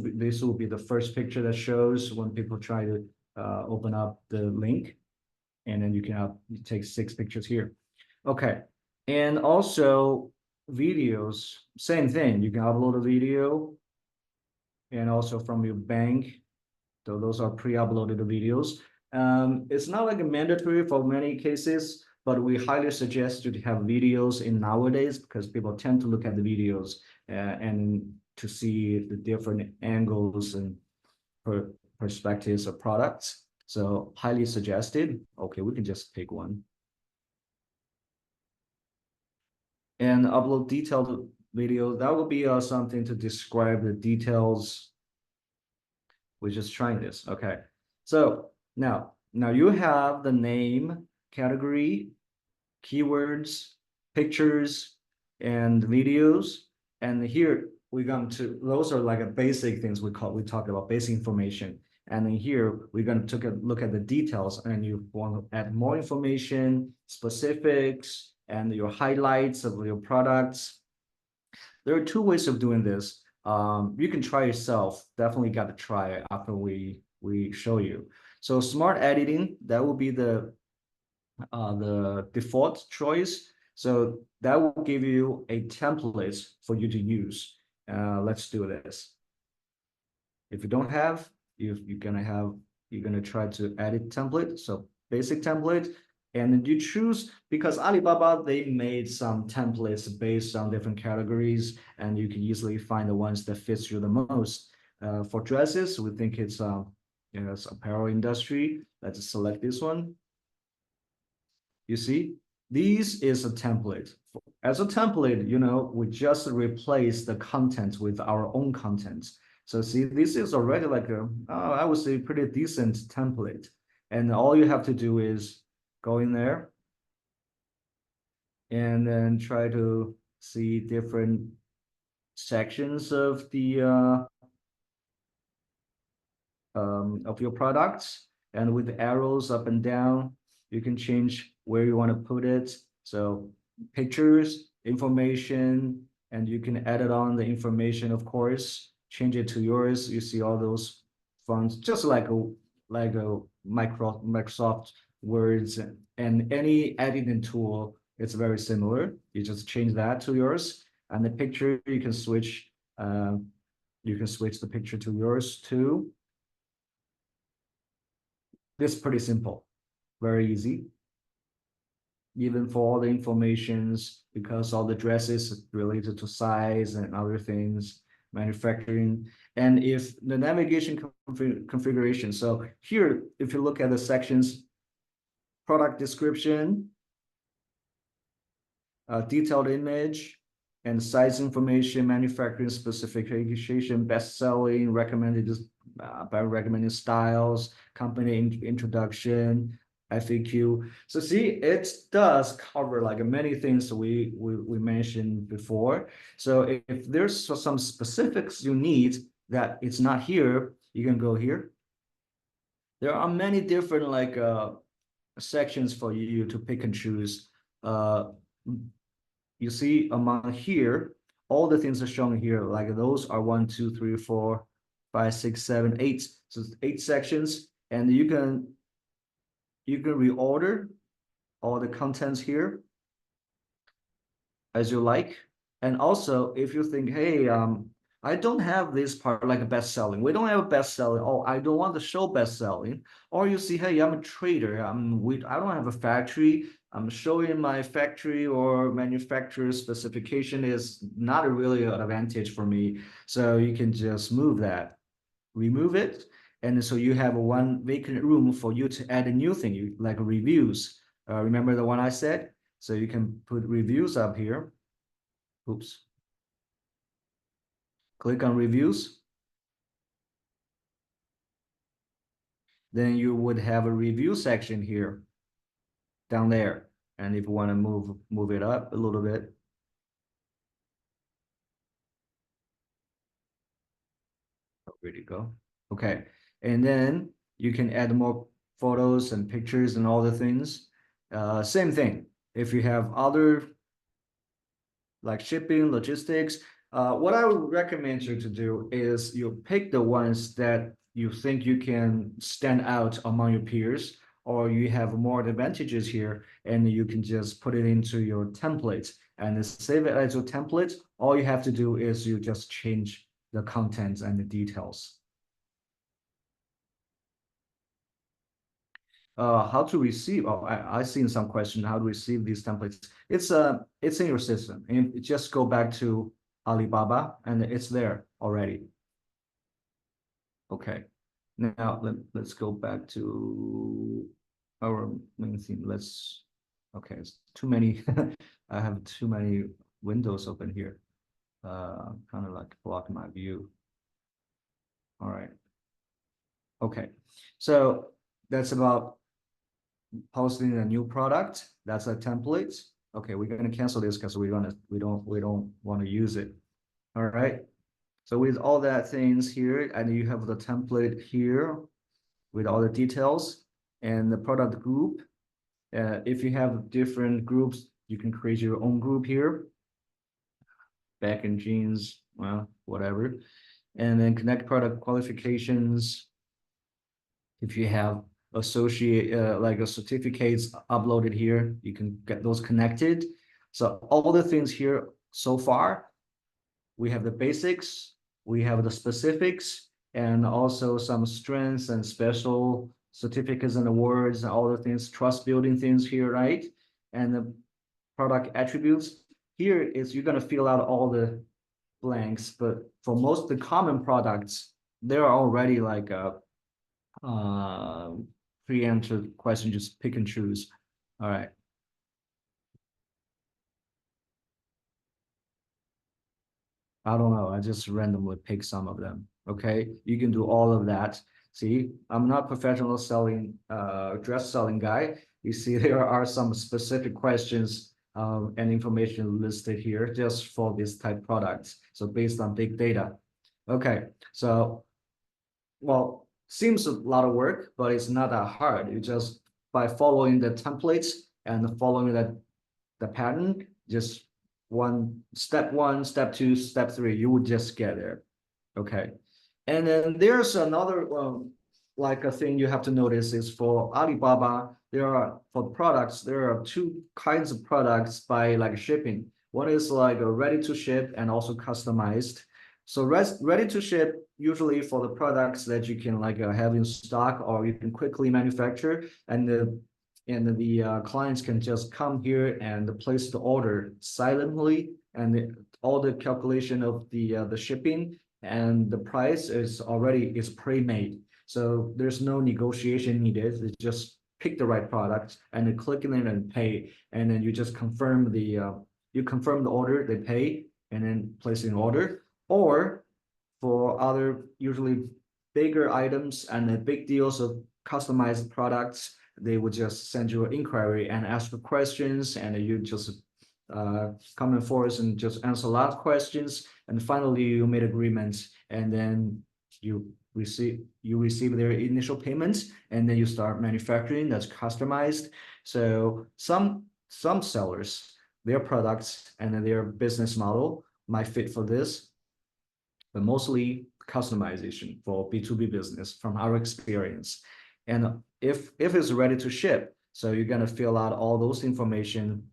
will be the first picture that shows when people try to open up the link, and then you can take 6 pictures here. Okay, and also videos, same thing. You can upload a video, and also from your bank. So those are pre-uploaded videos. It's not like a mandatory for many cases, but we highly suggest you to have videos in nowadays, because people tend to look at the videos and to see the different angles and perspectives of products. So highly suggested. Okay, we can just pick one. And upload detailed video. That will be something to describe the details. We're just trying this. Okay. So now you have the name, category, keywords, pictures, and videos. And here we're going to, those are like a basic things we talked about basic information. And then here we're going to take a look at the details, and you want to add more information, specifics, and your highlights of your products. There are 2 ways of doing this. You can try yourself. Definitely got to try it after we show you. So smart editing, that will be the default choice. So that will give you a template for you to use. Let's do this. If you don't have, you're gonna try to edit template. So basic template, And you choose, because Alibaba, they made some templates based on different categories, and you can easily find the ones that fits you the most. For dresses, we think it's it's apparel industry. Let's select this one. You see, this is a template. As a template, we just replace the content with our own content. So see, this is already like I would say pretty decent template. And all you have to do is go in there and then try to see different sections of the of your products, and with arrows up and down, you can change where you want to put it. So pictures, information, and you can edit on the information, of course, change it to yours. You see all those fonts, just like a Microsoft Words and any editing tool. It's very similar. You just change that to yours, and the picture you can switch. You can switch the picture to yours too. This is pretty simple, very easy. Even for all the informations, because all the dresses related to size and other things, manufacturing, and if the navigation configuration. So here, if you look at the sections, product description, detailed image, and size information, manufacturing specification, best-selling, recommended by recommended styles, company introduction, FAQ. So see, it does cover like many things we mentioned before. So if there's some specifics you need that it's not here, you can go here. There are many different like sections for you to pick and choose. You see among here, all the things are shown here, like those are 1, 2, 3, 4, 5, 6, 7, 8. So 8 sections, and you can reorder all the contents here as you like. And also, if you think, hey, I don't have this part like a best selling. We don't have a best selling. Oh, I don't want to show best selling. Or you see, hey, I'm a trader. I don't have a factory. I'm showing my factory or manufacturer specification is not a really an advantage for me. So you can just remove it. And so you have one vacant room for you to add a new thing, like reviews. Remember the one I said? So you can put reviews up here. Oops. Click on reviews. Then you would have a review section here down there. And if you want to move it up a little bit. Where'd it go? Okay. And then you can add more photos and pictures and all the things. Same thing. If you have other like shipping, logistics, what I would recommend you to do is you pick the ones that you think you can stand out among your peers, or you have more advantages here, and you can just put it into your template and save it as your template. All you have to do is you just change the contents and the details. How to receive? Oh, I seen some question how to receive these templates. It's in your system, and just go back to Alibaba, and it's there already. Okay, now let's go back to our main theme. Okay, it's too many. I have too many windows open here. Kind of like block my view. All right. Okay, so that's about posting a new product. That's a template. Okay, we're gonna cancel this because we don't want to use it. All right. So with all that things here, and you have the template here with all the details and the product group. If you have different groups, you can create your own group here. Back in jeans, well, whatever. And then connect product qualifications. If you have associate like a certificates uploaded here, you can get those connected. So all the things here so far, we have the basics, we have the specifics, and also some strengths and special certificates and awards and all the things, trust building things here, right? And the product attributes. Here is you're gonna fill out all the blanks, but for most of the common products, there are already like a pre-answered question, just pick and choose. All right. I don't know. I just randomly pick some of them. Okay, you can do all of that. See, I'm not professional selling, dress selling guy. You see, there are some specific questions and information listed here just for this type products. So based on big data. Okay, so well, seems a lot of work, but it's not that hard. You just by following the templates and following the pattern, just one, step two, step three, you would just get there. Okay. And then there's another like a thing you have to notice is for Alibaba, there are for products, there are two kinds of products by like shipping. One is like a ready to ship and also customized. So ready to ship usually for the products that you can like have in stock or you can quickly manufacture, and the clients can just come here and place the order silently, and all the calculation of the shipping and the price is pre-made. So there's no negotiation needed. It's just pick the right product and then click in it and pay, and then you just confirm the order, they pay, and then place an order. Or for other usually bigger items and the big deals of customized products, they would just send you an inquiry and ask for questions, and you just come and forth and just answer a lot of questions, and finally you made agreements, and then you receive their initial payments, and then you start manufacturing. That's customized. So some sellers, their products and their business model might fit for this, but mostly customization for B2B business from our experience. And if it's ready to ship, so you're gonna fill out all those information.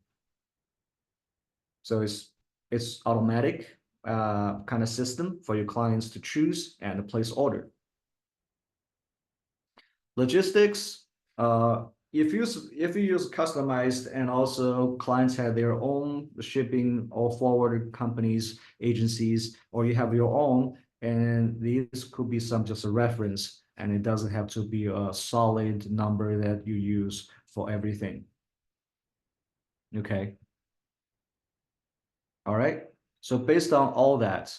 So it's automatic kind of system for your clients to choose and place order. Logistics, if you use customized and also clients have their own shipping or forwarded companies, agencies, or you have your own, and these could be some just a reference, and it doesn't have to be a solid number that you use for everything. Okay. All right. So based on all that,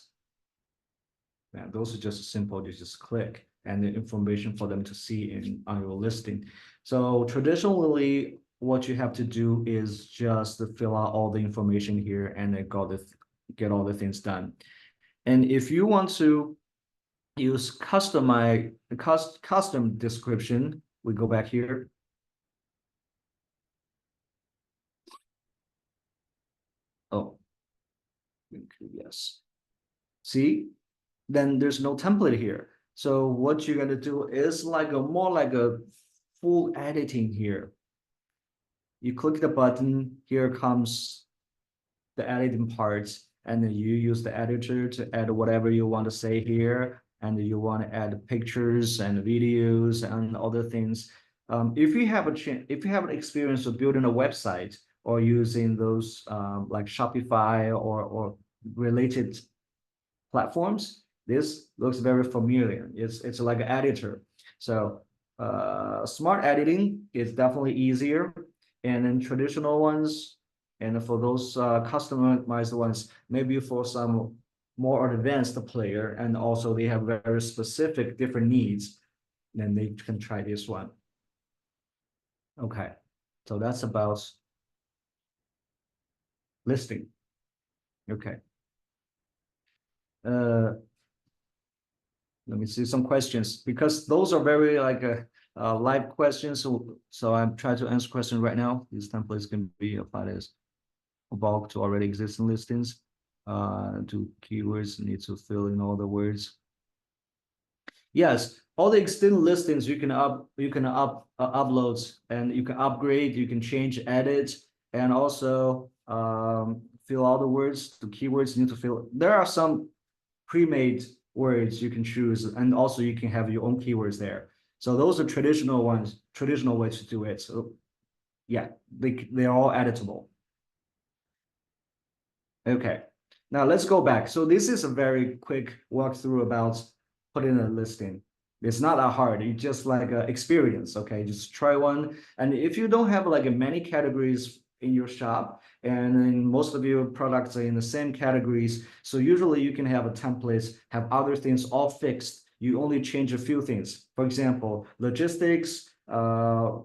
man, those are just simple. You just click and the information for them to see on your listing. So traditionally, what you have to do is just to fill out all the information here and then get all the things done. And if you want to use custom description, we go back here. Oh, yes. See, then there's no template here. So what you're gonna do is like more like a full editing here. You click the button, here comes the editing parts, and then you use the editor to add whatever you want to say here, and you want to add pictures and videos and other things. If you have an experience of building a website or using those like Shopify or related platforms, this looks very familiar. It's like an editor. So smart editing is definitely easier, and then traditional ones, and for those customized ones, maybe for some more advanced player, and also they have very specific different needs, then they can try this one. Okay, so that's about listing. Okay. Let me see some questions, because those are very like live questions. So I'm trying to answer questions right now. These templates can be applied as a bulk to already existing listings. To keywords, need to fill in all the words. Yes, all the existing listings you can upload, and you can upgrade, you can change, edit, and also fill all the words. The keywords you need to fill. There are some pre-made words you can choose, and also you can have your own keywords there. So those are traditional ones, traditional ways to do it. So yeah, they're all editable. Okay, now let's go back. So this is a very quick walkthrough about putting a listing. It's not that hard. It's just like an experience. Okay, just try one. And if you don't have like many categories in your shop, and then most of your products are in the same categories, so usually you can have a template, have other things all fixed. You only change a few things. For example, logistics,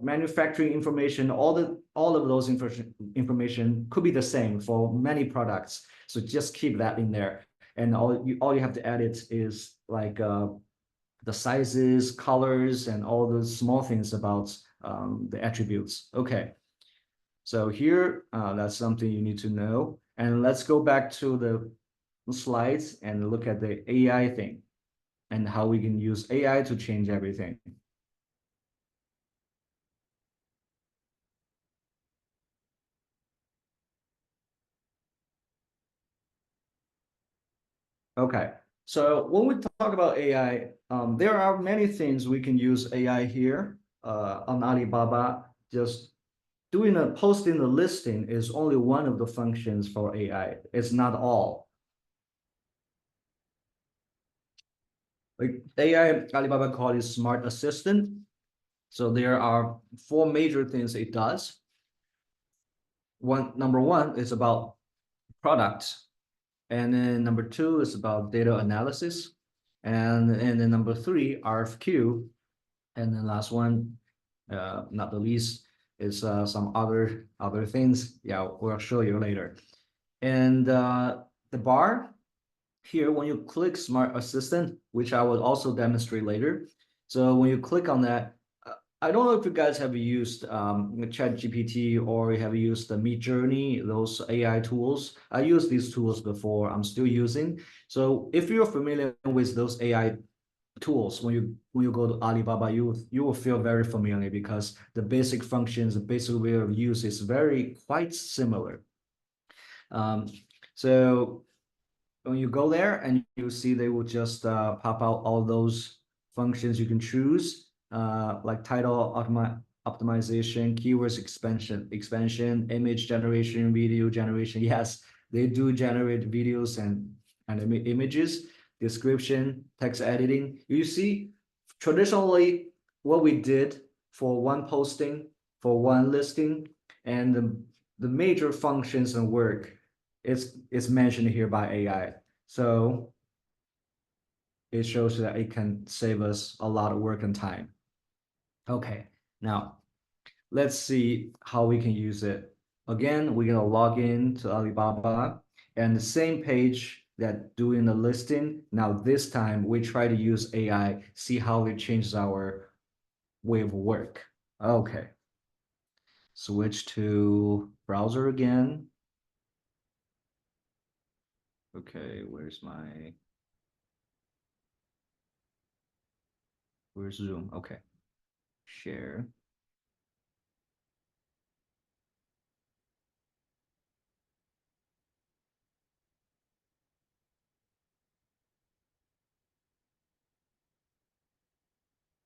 manufacturing information, all of those information could be the same for many products. So just keep that in there. And all you have to edit is like the sizes, colors, and all those small things about the attributes. Okay. So here, that's something you need to know. And let's go back to the slides and look at the AI thing and how we can use AI to change everything. Okay, so when we talk about AI, there are many things we can use AI here on Alibaba. Just posting the listing is only one of the functions for AI. It's not all. Like AI, Alibaba call it smart assistant. So there are four major things it does. Number one is about products. And then number two is about data analysis. And then number three, RFQ. And then last one, not the least, is some other things. Yeah, we'll show you later. And the bar here, when you click Smart Assistant, which I will also demonstrate later. So when you click on that, I don't know if you guys have used ChatGPT or you have used the Midjourney, those AI tools. I used these tools before. I'm still using. So if you're familiar with those AI tools, when you go to Alibaba, you will feel very familiar because the basic functions, the basic way of use is quite similar. So when you go there and you see they will just pop out all those functions you can choose, like title optimization, keywords expansion, image generation, video generation. Yes, they do generate videos and images, description, text editing. You see, traditionally, what we did for one posting, for one listing, and the major functions and work is mentioned here by AI. So it shows that it can save us a lot of work and time. Okay, now let's see how we can use it. Again, we're gonna log in to Alibaba and the same page that doing the listing. Now this time we try to use AI, see how it changes our way of work. Okay, switch to browser again. Okay, where's Zoom? Okay, share.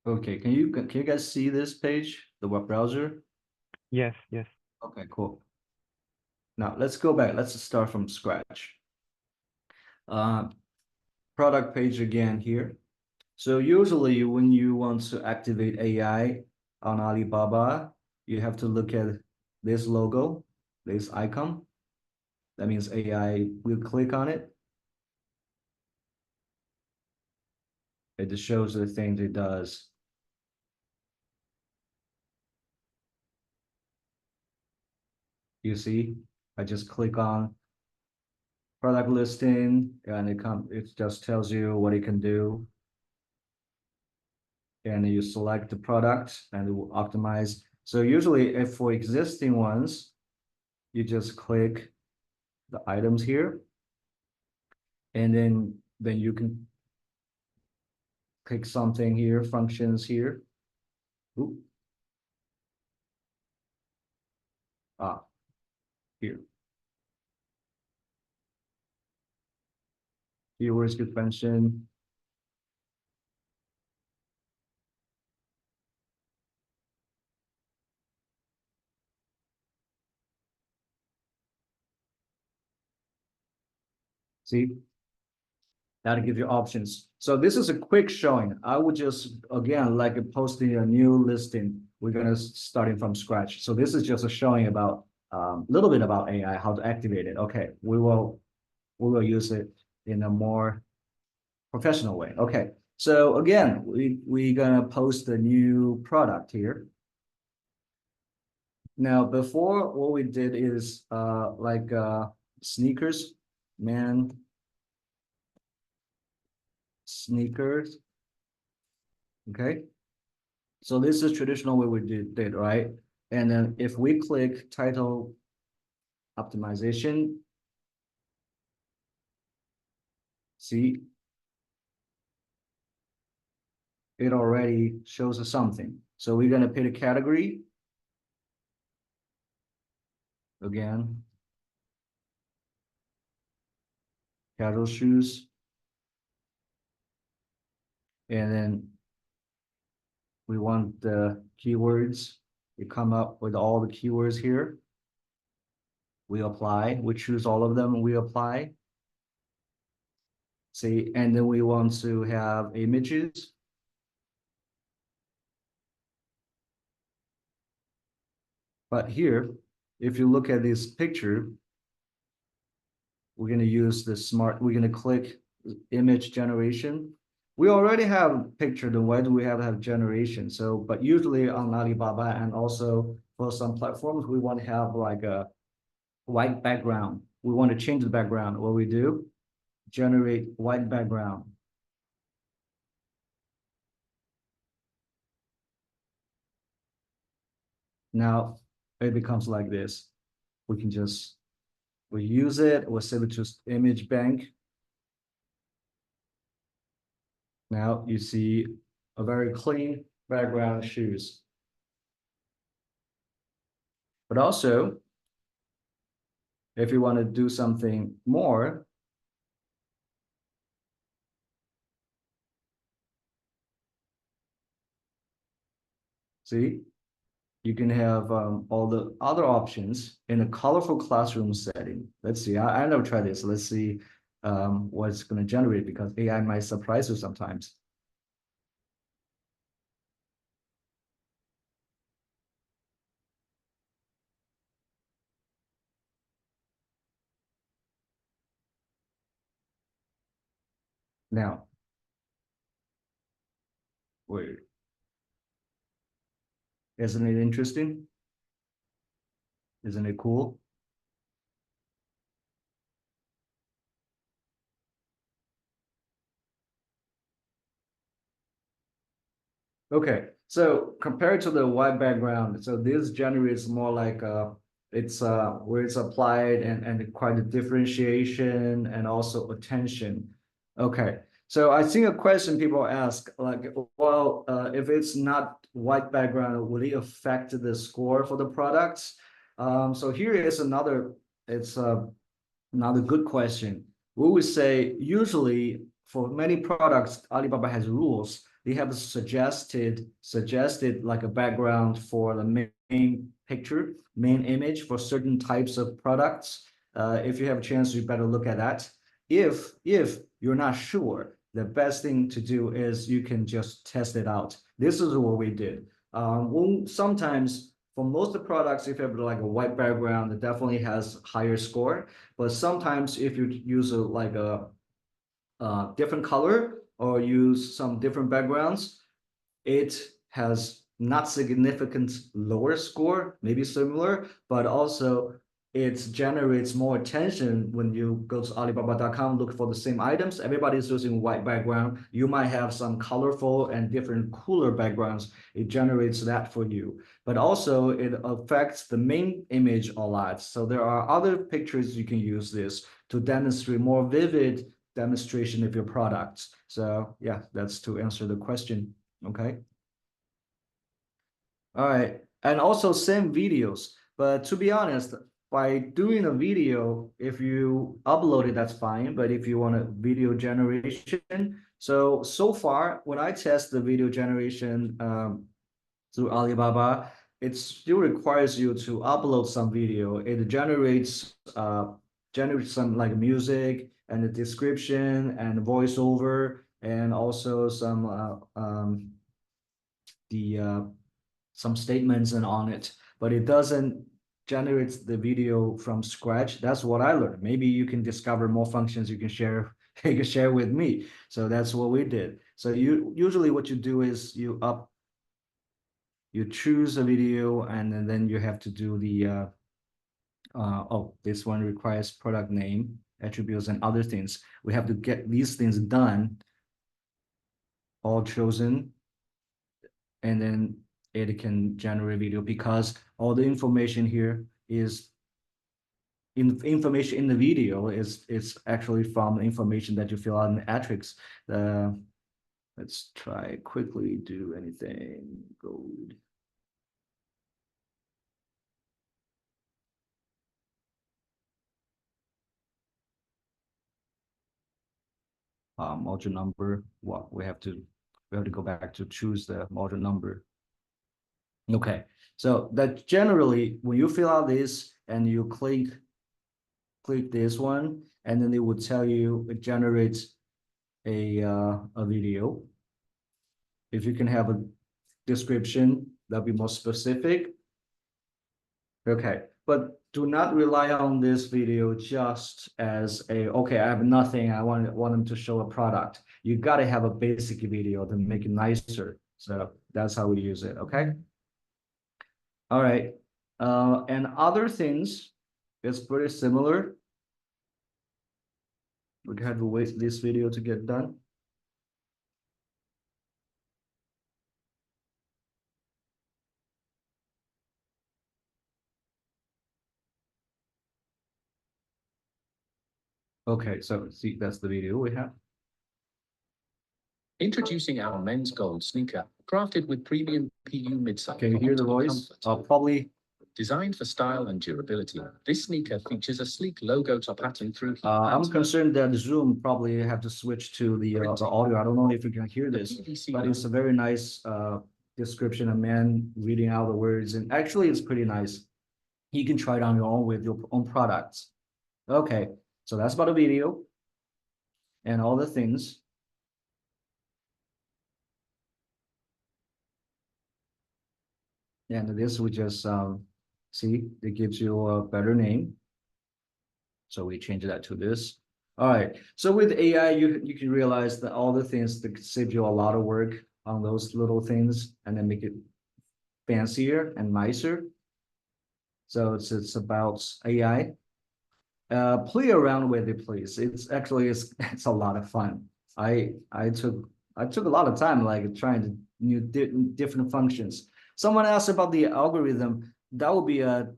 Okay, can you guys see this page, the web browser? Yes, yes. Okay, cool. Now let's go back. Let's start from scratch. Product page again here. So usually when you want to activate AI on Alibaba, you have to look at this logo, this icon. That means AI will click on it. It just shows the things it does. You see, I just click on product listing and it just tells you what it can do. And you select the product and it will optimize. So usually if for existing ones, you just click the items here. And then you can click something here, functions here. Ooh. Ah, here. Keywords expansion. See, that'll give you options. So this is a quick showing. I would just, again, like posting a new listing. We're gonna starting from scratch. So this is just a showing about a little bit about AI, how to activate it. Okay, we will use it in a more professional way. Okay, so again, we're gonna post a new product here. Now, before what we did is like sneakers, man, sneakers. Okay, so this is traditional way we did, right? And then if we click title optimization, see, it already shows us something. So we're gonna pick a category. Again, casual shoes. And then we want the keywords. We come up with all the keywords here. We apply, we choose all of them, we apply. See, and then we want to have images. But here, if you look at this picture, we're going to use the we're going to click image generation. We already have picture, then why do we have to have generation? So, but usually on Alibaba and also for some platforms, we want to have like a white background. We want to change the background. What we do, generate white background. Now it becomes like this. We can just, we use it, we'll save it to image bank. Now you see a very clean background shoes. But also, if you want to do something more, see, you can have all the other options in a colorful classroom setting. Let's see, I never tried this. Let's see what it's going to generate, because AI might surprise you sometimes. Now, wait, isn't it interesting? Isn't it cool? Okay, so compared to the white background, so this generates more like it's where it's applied and quite a differentiation and also attention. Okay, so I think a question people ask, like, well, if it's not white background, will it affect the score for the products? So here is another, it's another good question. We would say usually for many products, Alibaba has rules. They have suggested like a background for the main picture, main image for certain types of products. If you have a chance, you better look at that. If you're not sure, the best thing to do is you can just test it out. This is what we did. Sometimes for most of the products, if you have like a white background, it definitely has higher score. But sometimes if you use like a different color or use some different backgrounds, it has not significant lower score, maybe similar, but also it generates more attention when you go to Alibaba.com, look for the same items. Everybody's using white background. You might have some colorful and different cooler backgrounds. It generates that for you. But also it affects the main image a lot. So there are other pictures you can use this to demonstrate more vivid demonstration of your products. So yeah, that's to answer the question. Okay. All right. And also same videos. But to be honest, by doing a video, if you upload it, that's fine. But if you want a video generation, so far, when I test the video generation through Alibaba, it still requires you to upload some video. It generates some like music and the description and voiceover, and also some some statements and on it, but it doesn't generate the video from scratch. That's what I learned. Maybe you can discover more functions you can share you can share with me. So that's what we did. So usually what you do is you choose a video, and then you have to do the oh, this one requires product name, attributes, and other things. We have to get these things done, all chosen, and then it can generate video, because all the information here is information in the video is actually from information that you fill out in the matrix. Let's try quickly do anything good. Module number. Well, we have to go back to choose the module number. Okay, so that generally when you fill out this and you click this one, and then it would tell you it generates a video. If you can have a description, that'll be more specific. Okay, but do not rely on this video just as a, okay, I have nothing, I want them to show a product. You got to have a basic video to make it nicer. So that's how we use it. Okay. All right. And other things, it's pretty similar. We have to wait this video to get done. Okay, so see, that's the video we have. Introducing our men's gold sneaker, crafted with premium PU midsole. Can you hear the voice? Probably. Designed for style and durability, this sneaker features a sleek logo top pattern through. I'm concerned that Zoom probably have to switch to the audio. I don't know if you can hear this, but it's a very nice description, a man reading out the words, and actually it's pretty nice. You can try it on your own with your own products. Okay, so that's about the video and all the things. And this we just see, it gives you a better name. So we change that to this. All right. So with AI, you can realize that all the things that save you a lot of work on those little things, and then make it fancier and nicer. So it's about AI. Play around with it, please. It's actually it's a lot of fun. I took a lot of time like trying to new different functions. Someone asked about the algorithm. That would be a,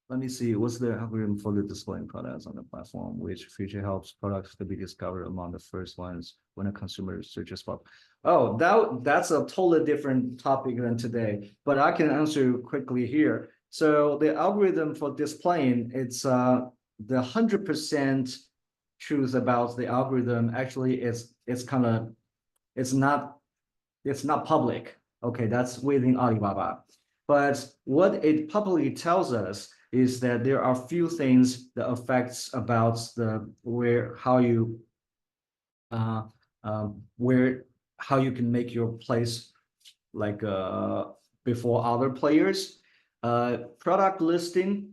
let me see, what's the algorithm for the displaying products on the platform, which feature helps products to be discovered among the first ones when a consumer searches for. Oh, that's a totally different topic than today, but I can answer quickly here. So the algorithm for displaying, it's the 100% truth about the algorithm. Actually, it's kind of, it's not public. Okay, that's within Alibaba. But what it publicly tells us is that there are few things that affects about the how you can make your place like before other players. Product listing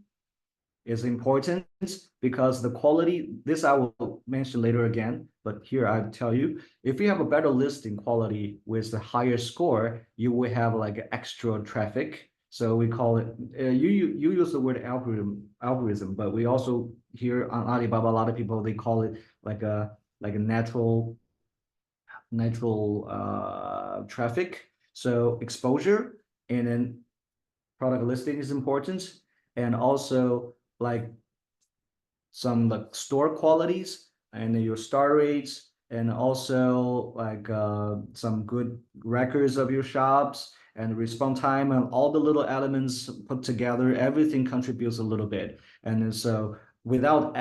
is important because the quality, this I will mention later again, but here I tell you, if you have a better listing quality with the higher score, you will have like extra traffic. So we call it, you use the word algorithm, but we also here on Alibaba, a lot of people, they call it like a natural traffic. So exposure, and then product listing is important, and also like some like store qualities and your star rates, and also like some good records of your shops and response time, and all the little elements put together, everything contributes a little bit. And then so without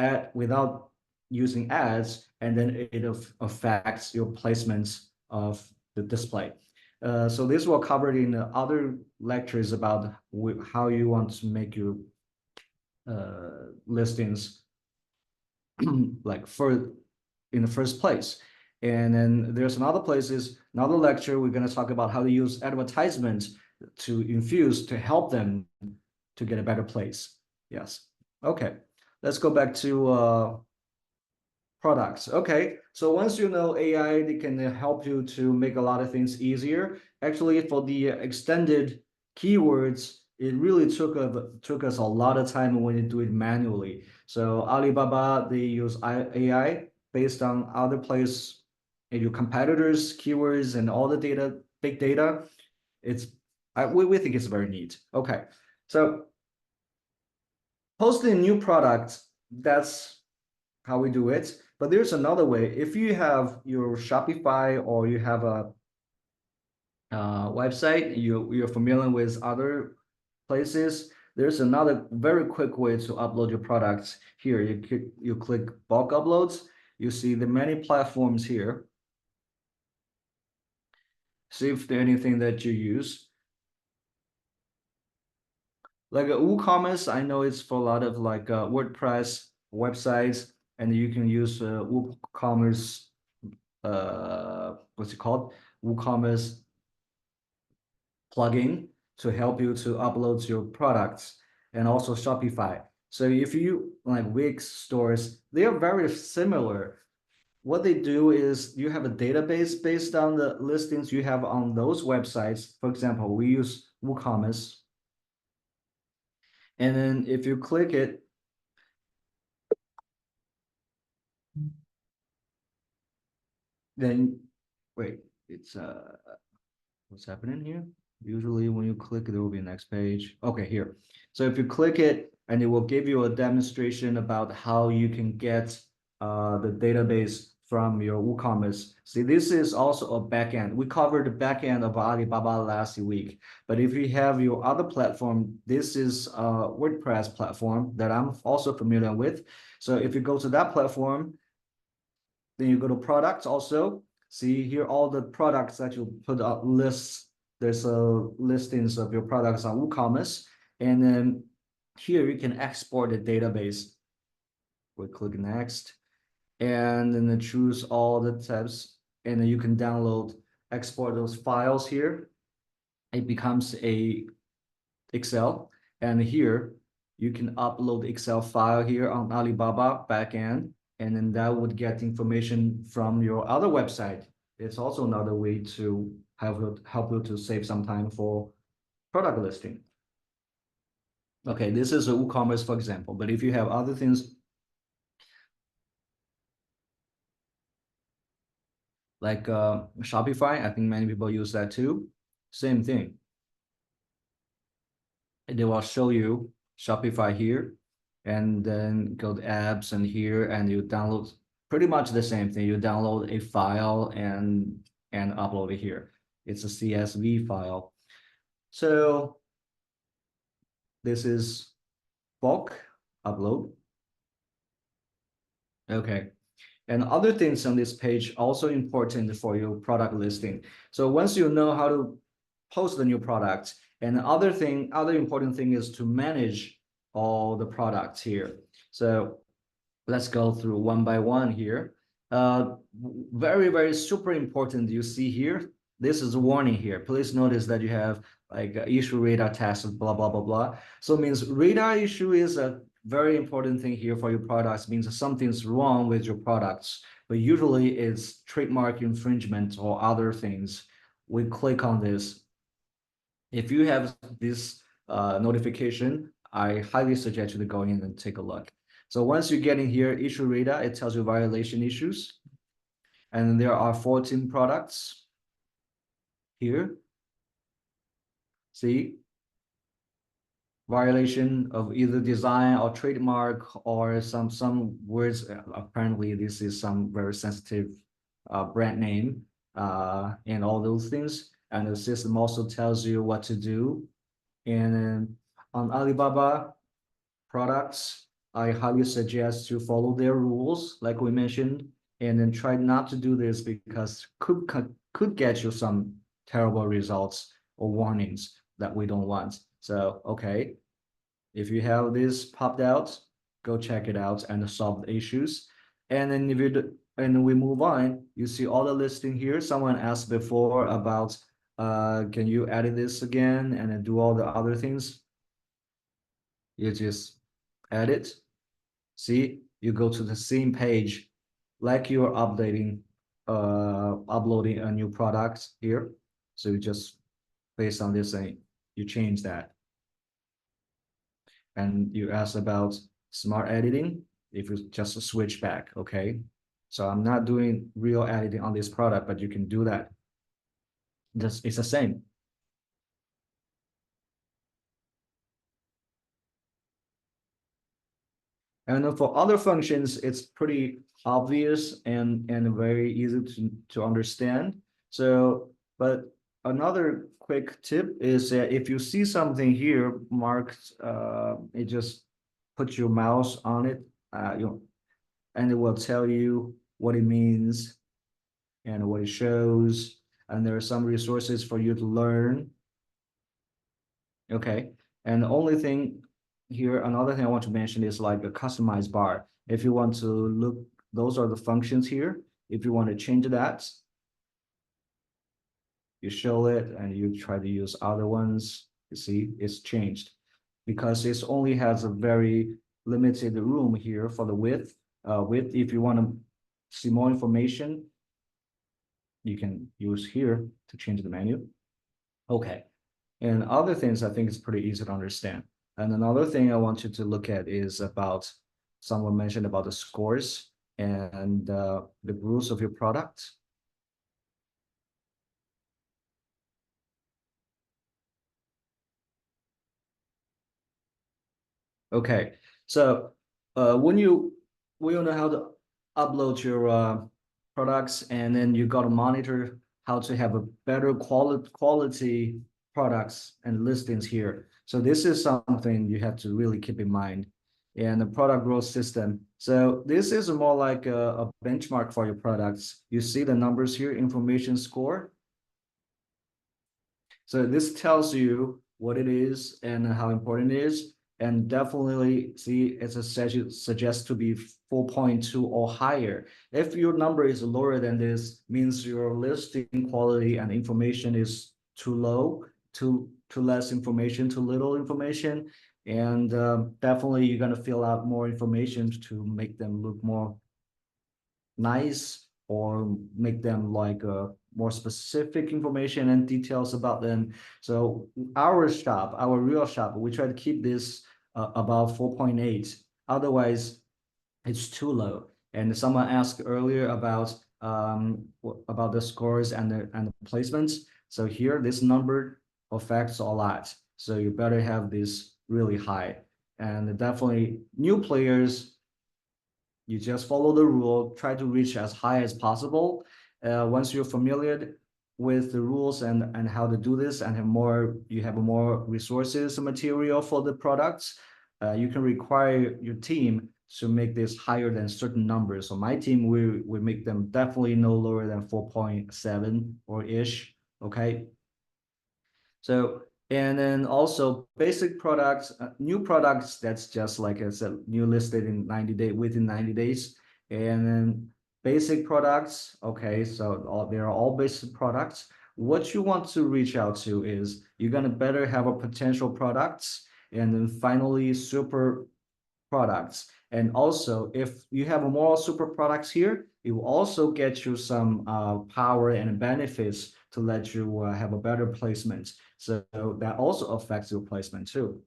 using ads, and then it affects your placements of the display. So this will cover in the other lectures about how you want to make your listings like for in the first place. And then there's another lecture, we're going to talk about how to use advertisements to infuse, to help them to get a better place. Yes. Okay. Let's go back to products. Okay. So once you know AI, they can help you to make a lot of things easier. Actually, for the extended keywords, it really took us a lot of time when you do it manually. So Alibaba, they use AI based on other players, your competitors, keywords, and all the data, big data. We think it's very neat. Okay, so posting new products, that's how we do it. But there's another way. If you have your Shopify or you have a website, you're familiar with other places, there's another very quick way to upload your products. Here, you click bulk uploads. You see the many platforms here. See if there's anything that you use. Like WooCommerce, I know it's for a lot of like WordPress websites, and you can use WooCommerce, what's it called? WooCommerce plugin to help you to upload your products, and also Shopify. So if you like Wix stores, they are very similar. What they do is you have a database based on the listings you have on those websites. For example, we use WooCommerce. And then if you click it, then wait, it's what's happening here? Usually when you click, there will be a next page. Okay, here. So if you click it, and it will give you a demonstration about how you can get the database from your WooCommerce. See, this is also a backend. We covered the backend of Alibaba last week. But if you have your other platform, this is a WordPress platform that I'm also familiar with. So if you go to that platform, then you go to products also. See here all the products that you put up lists. There's listings of your products on WooCommerce. And then here you can export the database. We click next. And then choose all the tabs. And then you can download, export those files here. It becomes a Excel. And here you can upload the Excel file here on Alibaba backend. And then that would get information from your other website. It's also another way to help you to save some time for product listing. Okay, this is a WooCommerce, for example, but if you have other things like Shopify, I think many people use that too. Same thing. They will show you Shopify here, and then go to apps and here, and you download pretty much the same thing. You download a file and upload it here. It's a CSV file. So this is bulk upload. Okay. And other things on this page also important for your product listing. So once you know how to post the new product, and other important thing is to manage all the products here. So let's go through one by one here. Very, very super important. You see here, this is a warning here. Please notice that you have like issue radar test, blah, blah, blah, blah. So it means radar issue is a very important thing here for your products. It means something's wrong with your products, but usually it's trademark infringement or other things. We click on this. If you have this notification, I highly suggest you to go in and take a look. So once you get in here, issue radar, it tells you violation issues. And there are 14 products here. See? Violation of either design or trademark or some words. Apparently, this is some very sensitive brand name and all those things. And the system also tells you what to do. And on Alibaba products, I highly suggest you follow their rules, like we mentioned, and then try not to do this because could get you some terrible results or warnings that we don't want. So, okay, if you have this popped out, go check it out and solve the issues. And then if you and we move on, you see all the listing here. Someone asked before about, can you edit this again and then do all the other things? You just edit. See, you go to the same page like you're updating, uploading a new product here. So you just based on this thing, you change that. And you ask about smart editing, if you just switch back, okay? So I'm not doing real editing on this product, but you can do that. Just it's the same. And then for other functions, it's pretty obvious and very easy to understand. So, but another quick tip is that if you see something here marked, it just put your mouse on it, and it will tell you what it means and what it shows. And there are some resources for you to learn. Okay, and the only thing here, another thing I want to mention is like a customized bar. If you want to look, those are the functions here. If you want to change that, you show it and you try to use other ones. You see, it's changed because it only has a very limited room here for the width. If you want to see more information, you can use here to change the menu. Okay, and other things I think is pretty easy to understand. And another thing I want you to look at is about, someone mentioned about the scores and the rules of your product. Okay, so when you know how to upload your products, and then you got to monitor how to have a better quality products and listings here. So this is something you have to really keep in mind. And the product growth system. So this is more like a benchmark for your products. You see the numbers here, information score. So this tells you what it is and how important it is. And definitely see it's a suggest to be 4.2 or higher. If your number is lower than this, means your listing quality and information is too low, too less information, too little information. And definitely you're gonna fill out more information to make them look more nice, or make them like more specific information and details about them. So our real shop, we try to keep this about 4.8. Otherwise, it's too low. And someone asked earlier about the scores and the placements. So here, this number affects a lot. So you better have this really high. And definitely new players, you just follow the rule, try to reach as high as possible. Once you're familiar with the rules and how to do this, and you have more resources and material for the products, you can require your team to make this higher than certain numbers. So my team, we make them definitely no lower than 4.7 or ish. Okay. So, and then also basic products, new products, that's just like I said, new listed in 90 days, within 90 days. And then basic products, okay, so they're all basic products. What you want to reach out to is you're gonna better have a potential products, and then finally super products. And also, if you have more super products here, it will also get you some power and benefits to let you have a better placement. So that also affects your placement too.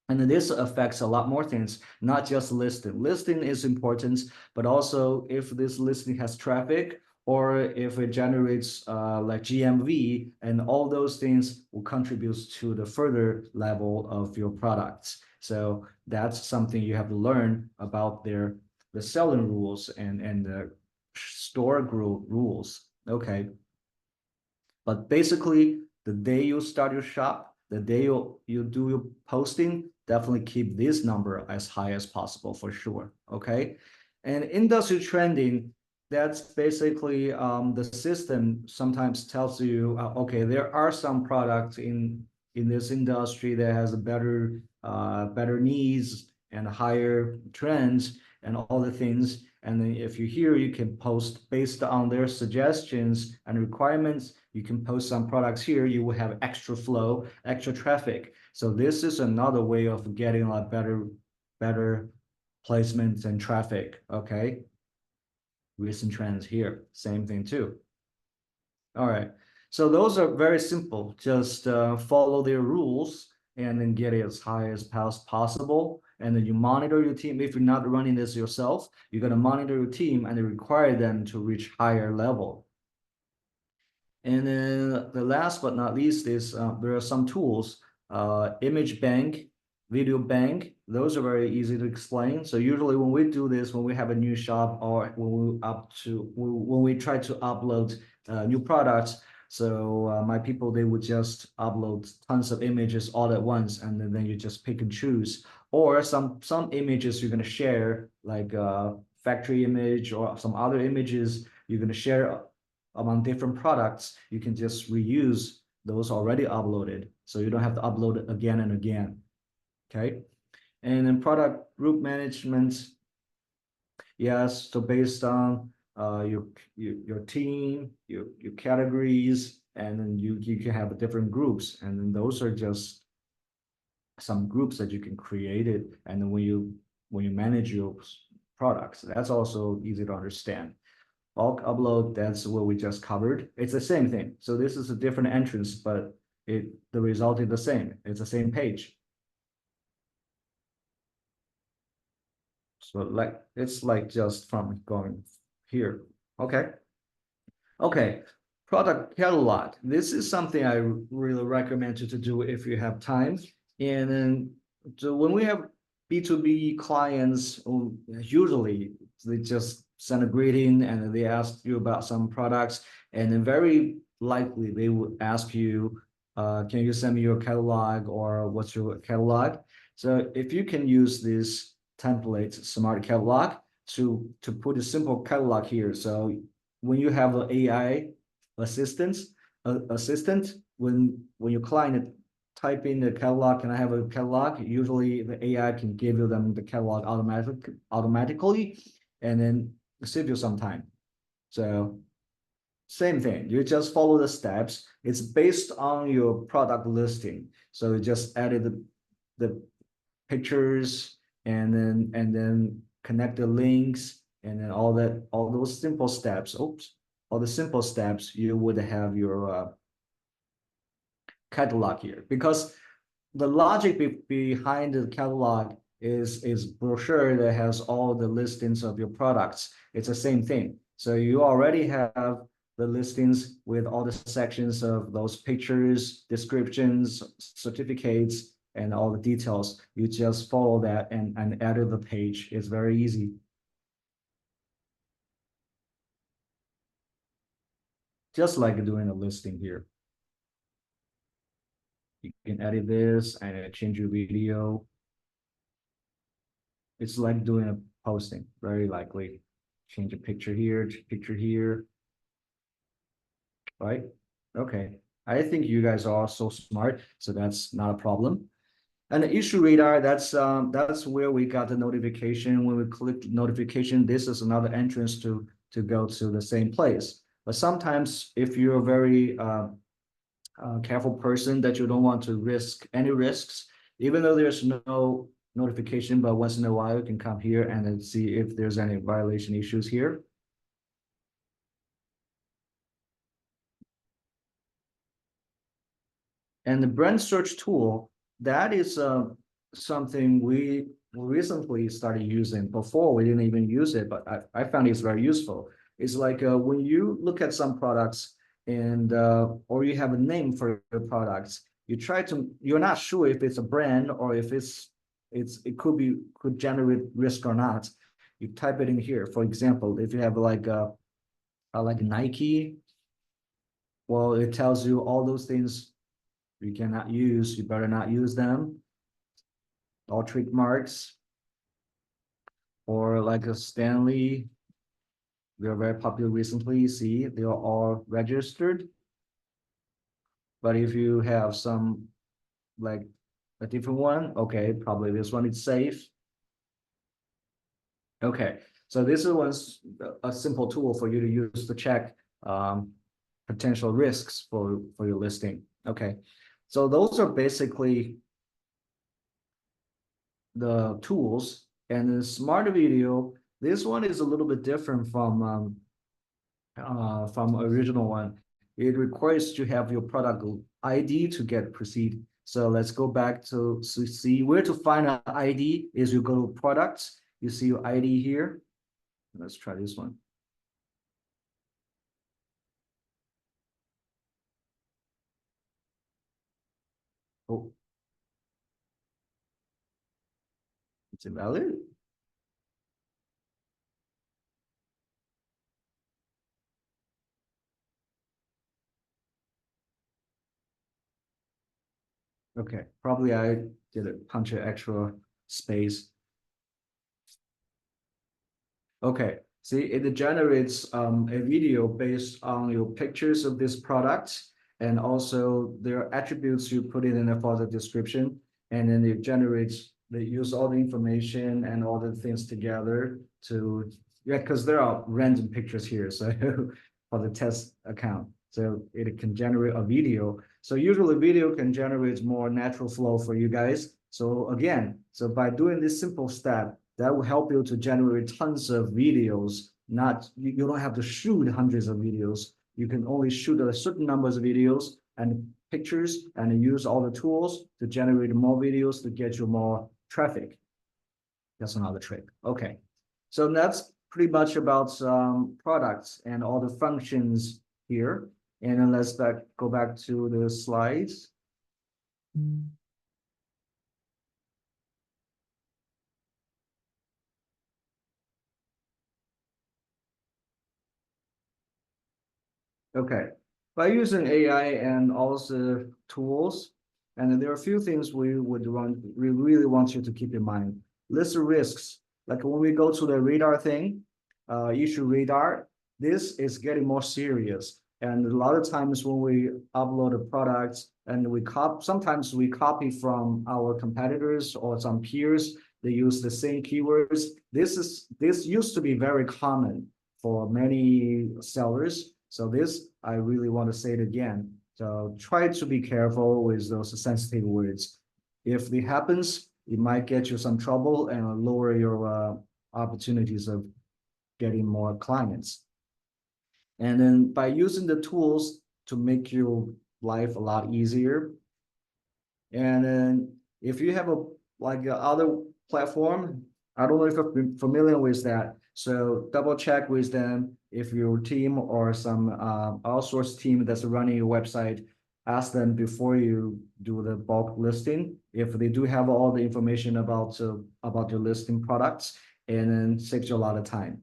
And this affects a lot more things, not just listing. Listing is important, but also if this listing has traffic, or if it generates like GMV, and all those things will contribute to the further level of your products. So that's something you have to learn about the selling rules and the store group rules. Okay. But basically, the day you start your shop, the day you do your posting, definitely keep this number as high as possible for sure. Okay. And industry trending, that's basically the system sometimes tells you, okay, there are some products in this industry that has a better needs and higher trends and all the things. And then if you're here, you can post based on their suggestions and requirements. You can post some products here. You will have extra flow, extra traffic. So this is another way of getting a better placements and traffic. Okay. Recent trends here, same thing too. All right. So those are very simple. Just follow their rules and then get it as high as possible. And then you monitor your team. If you're not running this yourself, you're going to monitor your team and require them to reach higher level. And then the last but not least is there are some tools, image bank, video bank. Those are very easy to explain. So usually when we do this, when we have a new shop or when we try to upload new products, so my people, they would just upload tons of images all at once, and then you just pick and choose. Or some images you're going to share, like factory image or some other images you're going to share among different products. You can just reuse those already uploaded, so you don't have to upload it again and again. Okay, and then product group management. Yes, so based on your team, your categories, and then you can have different groups, and then those are just some groups that you can create it. And then when you manage your products, that's also easy to understand. Bulk upload, that's what we just covered. It's the same thing. So this is a different entrance, but the result is the same. It's the same page. So it's like just from going here. Okay. Okay. Product catalog. This is something I really recommend you to do if you have time. And then so when we have B2B clients, usually they just send a greeting and they ask you about some products, and then very likely they will ask you, can you send me your catalog, or what's your catalog? So if you can use this template, smart catalog, to put a simple catalog here. So when you have an AI assistant, when your client type in the catalog, can I have a catalog? Usually the AI can give you them the catalog automatically, and then save you some time. So same thing, you just follow the steps. It's based on your product listing. So you just added the pictures, and then connect the links, and then all those simple steps. All the simple steps, you would have your catalog here, because the logic behind the catalog is brochure that has all the listings of your products. It's the same thing. So you already have the listings with all the sections of those pictures, descriptions, certificates, and all the details. You just follow that and edit the page. It's very easy. Just like doing a listing here. You can edit this and change your video. It's like doing a posting, very likely. Change a picture here, right? Okay, I think you guys are so smart, so that's not a problem. And the issue radar, that's where we got the notification. When we click notification, this is another entrance to go to the same place. But sometimes if you're a very careful person that you don't want to risk any risks, even though there's no notification, but once in a while you can come here and then see if there's any violation issues here. And the brand search tool, that is something we recently started using. Before we didn't even use it, but I found it's very useful. It's like when you look at some products and or you have a name for your products, you're not sure if it's a brand or if it could generate risk or not. You type it in here. For example, if you have like Nike, well, it tells you all those things you cannot use. You better not use them. All trademarks. Or like a Stanley, they are very popular recently. See, they are all registered. But if you have some like a different one, okay, probably this one is safe. Okay, So this is a simple tool for you to use to check potential risks for your listing. Okay, so those are basically the tools. And the smart video, this one is a little bit different from original one. It requires to have your product ID to get proceed. So let's go back to see where to find an ID. Is you go to products, you see your ID here. Let's try this one. Oh, it's invalid. Okay, probably I did a punch an extra space. Okay, see, it generates a video based on your pictures of this product and also their attributes you put it in the further description, and then it generates. They use all the information and all the things together to, yeah, because there are random pictures here, so for the test account, so it can generate a video. So usually video can generate more natural flow for you guys. So again, so by doing this simple step, that will help you to generate tons of videos. Not you don't have to shoot hundreds of videos. You can only shoot a certain numbers of videos and pictures and use all the tools to generate more videos to get you more traffic. That's another trick. Okay, so that's pretty much about products and all the functions here. And then let's go back to the slides. Okay, by using AI and also tools, and there are a few things we really want you to keep in mind. List the risks. Like when we go to the radar thing, issue radar, this is getting more serious. And a lot of times when we upload a product and sometimes we copy from our competitors or some peers, they use the same keywords. This used to be very common for many sellers. So this, I really want to say it again. So try to be careful with those sensitive words. If it happens, it might get you some trouble and lower your opportunities of getting more clients. And then by using the tools to make your life a lot easier. And then if you have other platform, I don't know if you're familiar with that. So double check with them. If your team or some outsourced team that's running your website, ask them before you do the bulk listing if they do have all the information about your listing products, and then saves you a lot of time.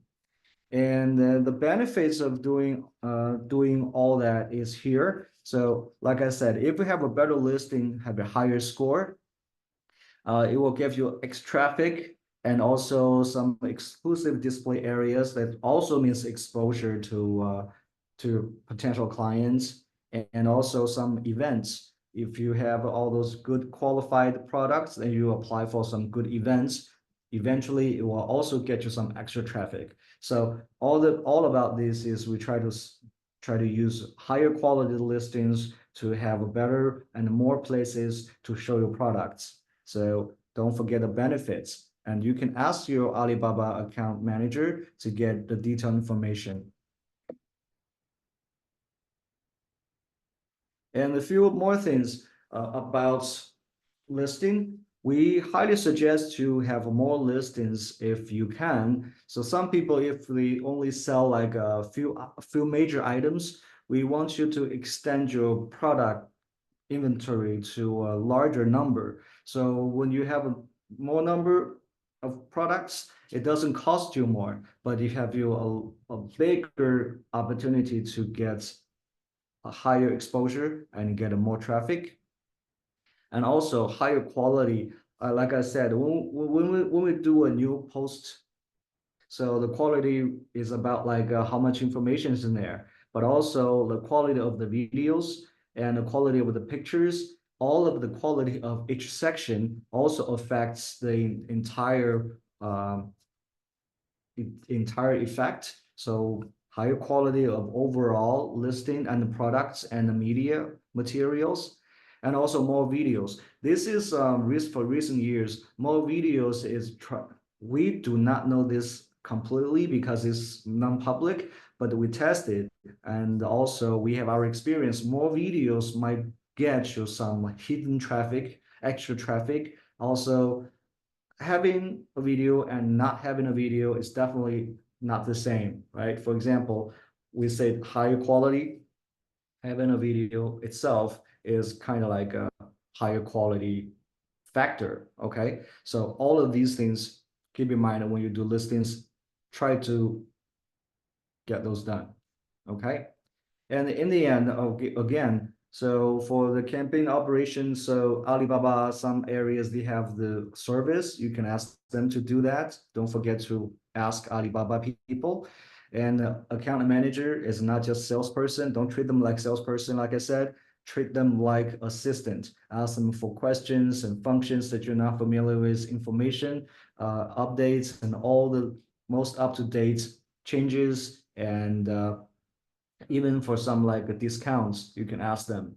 And the benefits of doing all that is here. So like I said, if we have a better listing, have a higher score, it will give you extra traffic and also some exclusive display areas. That also means exposure to potential clients, and also some events. If you have all those good qualified products, then you apply for some good events. Eventually, it will also get you some extra traffic. So all about this is we try to use higher quality listings to have a better and more places to show your products. So don't forget the benefits. And you can ask your Alibaba account manager to get the detailed information. And a few more things about listing. We highly suggest to have more listings if you can. So some people, if they only sell like a few major items, we want you to extend your product inventory to a larger number. So when you have a more number of products, it doesn't cost you more, but you have a bigger opportunity to get a higher exposure and get a more traffic, and also higher quality. Like I said, when we do a new post, so the quality is about like how much information is in there, but also the quality of the videos and the quality of the pictures. All of the quality of each section also affects the entire entire effect. So higher quality of overall listing and the products and the media materials, and also more videos. This is for recent years, more videos is we do not know this completely because it's non-public, but we tested, and also we have our experience. More videos might get you some hidden traffic, extra traffic. Also, having a video and not having a video is definitely not the same, right? For example, we said higher quality, having a video itself is kind of like a higher quality factor, okay? So all of these things, keep in mind when you do listings, try to get those done, okay? And in the end, again, so for the campaign operation, so Alibaba, some areas they have the service. You can ask them to do that. Don't forget to ask Alibaba people. And account manager is not just salesperson. Don't treat them like salesperson. Like I said, treat them like assistant. Ask them for questions and functions that you're not familiar with, information, updates, and all the most up-to-date changes, and even for some like discounts, you can ask them.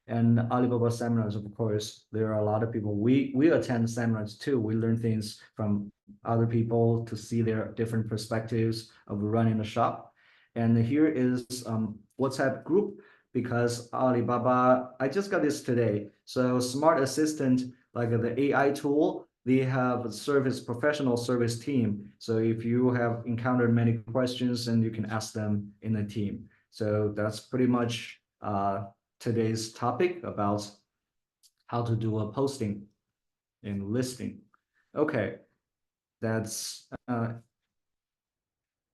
And Alibaba seminars, of course, there are a lot of people. We attend seminars too. We learn things from other people to see their different perspectives of running a shop. And here is WhatsApp group, because Alibaba, I just got this today. So Smart Assistant, like the AI tool, they have a professional service team. So if you have encountered many questions, and you can ask them in the team. So that's pretty much today's topic about how to do a posting and listing. Okay, that's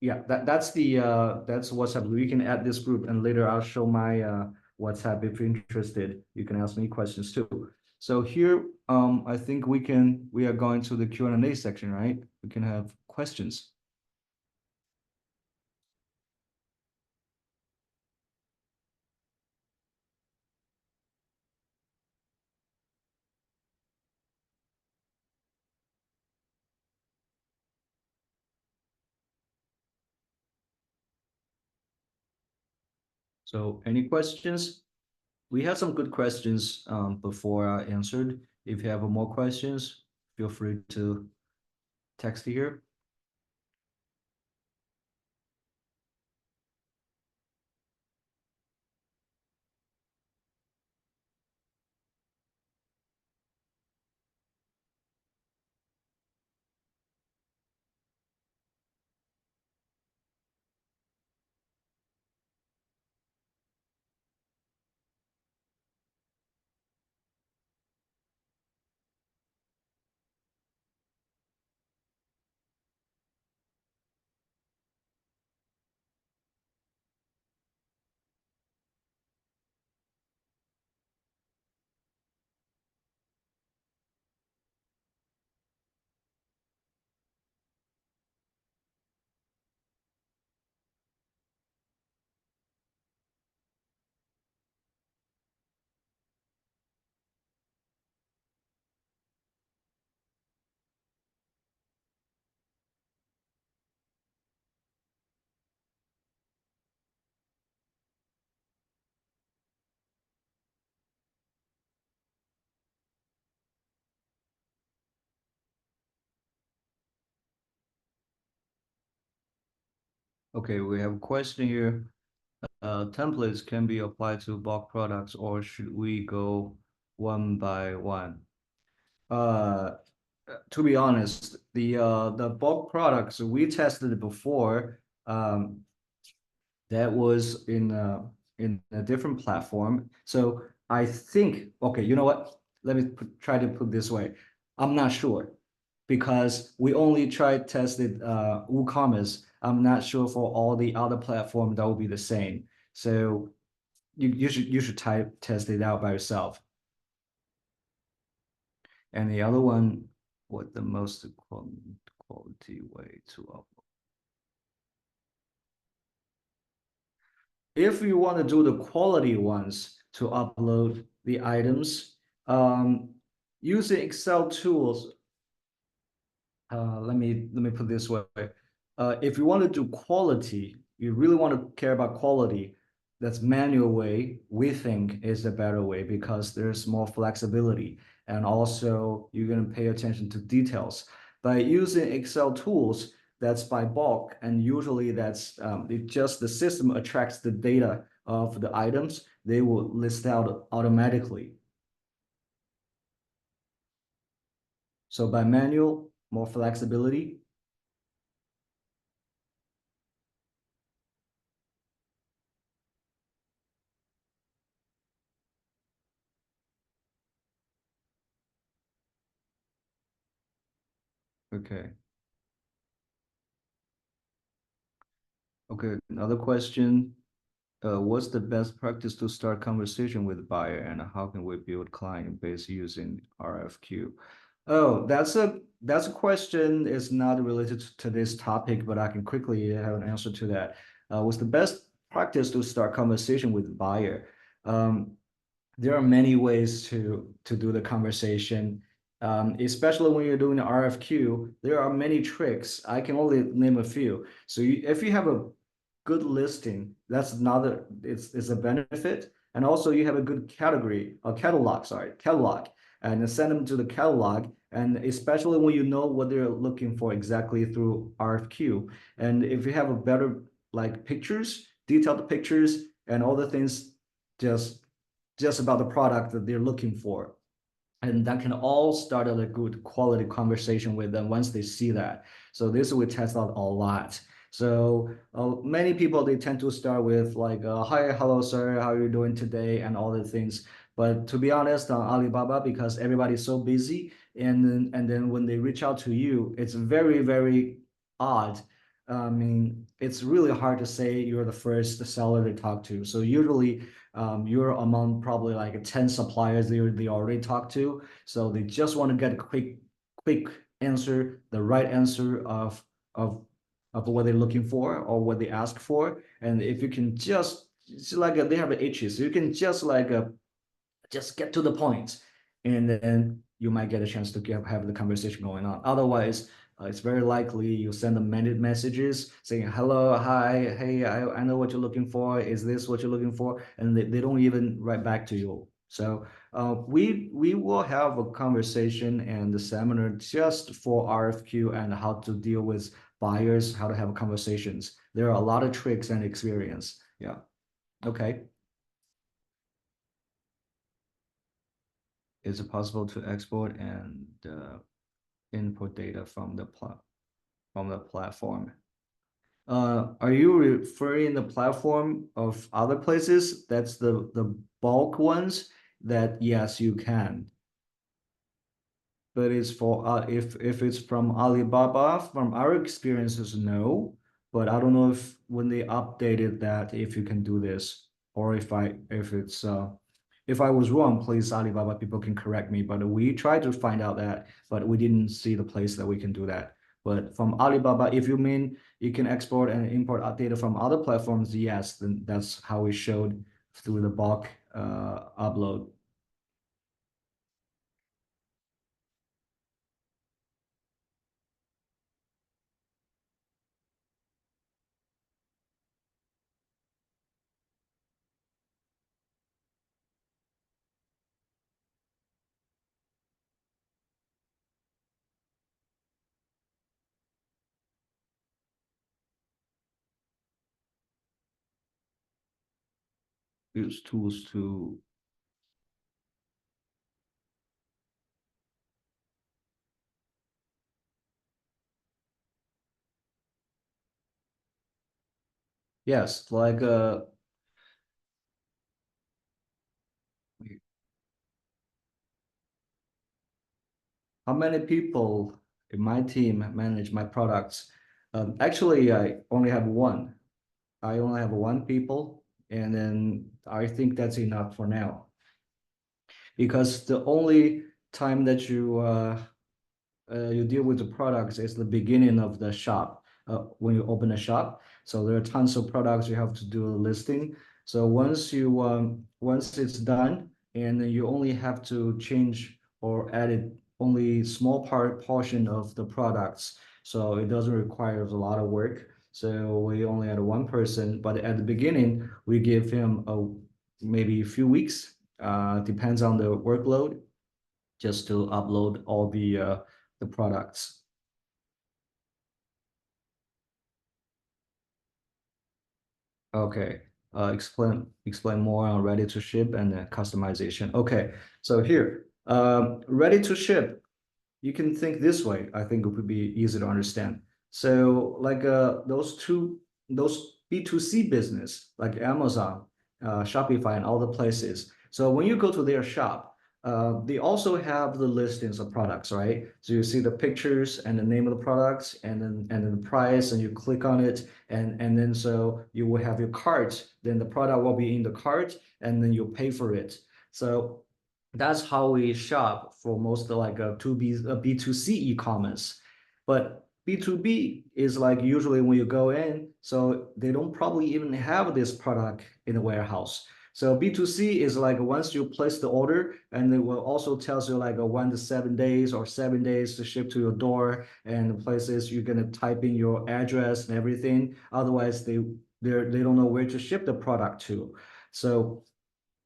yeah, that's WhatsApp. We can add this group, and later I'll show my WhatsApp if you're interested. You can ask me questions too. So here, I think we are going to the Q&A section, right? We can have questions. So any questions? We had some good questions before I answered. If you have more questions, feel free to text here. Okay, we have a question here. Templates can be applied to bulk products, or should we go one by one? To be honest, the bulk products we tested before, that was in a different platform. So I think, okay, you know what? Let me try to put this way. I'm not sure, because we only tried tested WooCommerce. I'm not sure for all the other platforms that will be the same. So you should test it out by yourself. And the other one, what the most quality way to upload? If you want to do the quality ones to upload the items, using Excel tools. Let me put this way. if you want to do quality, you really want to care about quality, that's manual way, we think is the better way because there's more flexibility. And also you're going to pay attention to details. By using Excel tools, that's by bulk. And usually that's the system attracts the data of the items. They will list out automatically. So by manual, more flexibility. Okay. Okay, another question. What's the best practice to start conversation with buyer and how can we build client base using RFQ? Oh, that's a question. It's not related to this topic, but I can quickly have an answer to that. What's the best practice to start conversation with buyer? There are many ways to do the conversation. Especially when you're doing the RFQ, there are many tricks. I can only name a few. So if you have a good listing, that's another, it's a benefit. And also you have a good category, or catalog, and send them to the catalog. And especially when you know what they're looking for exactly through RFQ. And if you have a better like pictures, detailed pictures, and all the things just about the product that they're looking for. And that can all start a good quality conversation with them once they see that. So this we test out a lot. So many people, they tend to start with like, hi, hello, sir, how are you doing today? And all the things. But to be honest, on Alibaba, because everybody's so busy, and then when they reach out to you, it's very, very odd. I mean, it's really hard to say you're the first seller they talk to. So usually you're among probably like 10 suppliers they already talked to. So they just want to get a quick answer, the right answer of what they're looking for or what they ask for. And if you can just, it's like they have itches, so you can just like just get to the point, and then you might get a chance to have the conversation going on. Otherwise, it's very likely you send them many messages saying, hello, hi, hey, I know what you're looking for. Is this what you're looking for? And they don't even write back to you. So we will have a conversation and the seminar just for RFQ and how to deal with buyers, how to have conversations. There are a lot of tricks and experience. Yeah. Okay. Is it possible to export and input data from the platform? Are you referring the platform of other places? That's the bulk ones that yes, you can. But it's for if it's from Alibaba, from our experiences, no. But I don't know if when they updated that, if you can do this, or if it's if I was wrong, please Alibaba people can correct me. But we tried to find out that, but we didn't see the place that we can do that. But from Alibaba, if you mean you can export and import data from other platforms, yes, then that's how we showed through the bulk upload. Use tools to yes, like how many people in my team manage my products? Actually, I only have one. I only have one people, and then I think that's enough for now. Because the only time that you deal with the products is the beginning of the shop, when you open a shop. So there are tons of products you have to do a listing. So once it's done, and then you only have to change or edit only small portion of the products. so it doesn't require a lot of work. So we only had one person, but at the beginning we give him maybe a few weeks, depends on the workload, just to upload all the products. Okay, explain more on ready to ship and customization. Okay, so here, ready to ship, you can think this way. I think it would be easy to understand. So like those B2C business like Amazon, Shopify, and all the places. So when you go to their shop, they also have the listings of products, right? So you see the pictures and the name of the products, and then the price, and you click on it, and then so you will have your cart. Then the product will be in the cart, and then you pay for it. So that's how we shop for most of like a B2C e-commerce. But B2B is like usually when you go in, so they don't probably even have this product in the warehouse. So B2C is like once you place the order, and it will also tells you like a 1 to 7 days or 7 days to ship to your door, and the places you're gonna type in your address and everything. Otherwise, they don't know where to ship the product to. So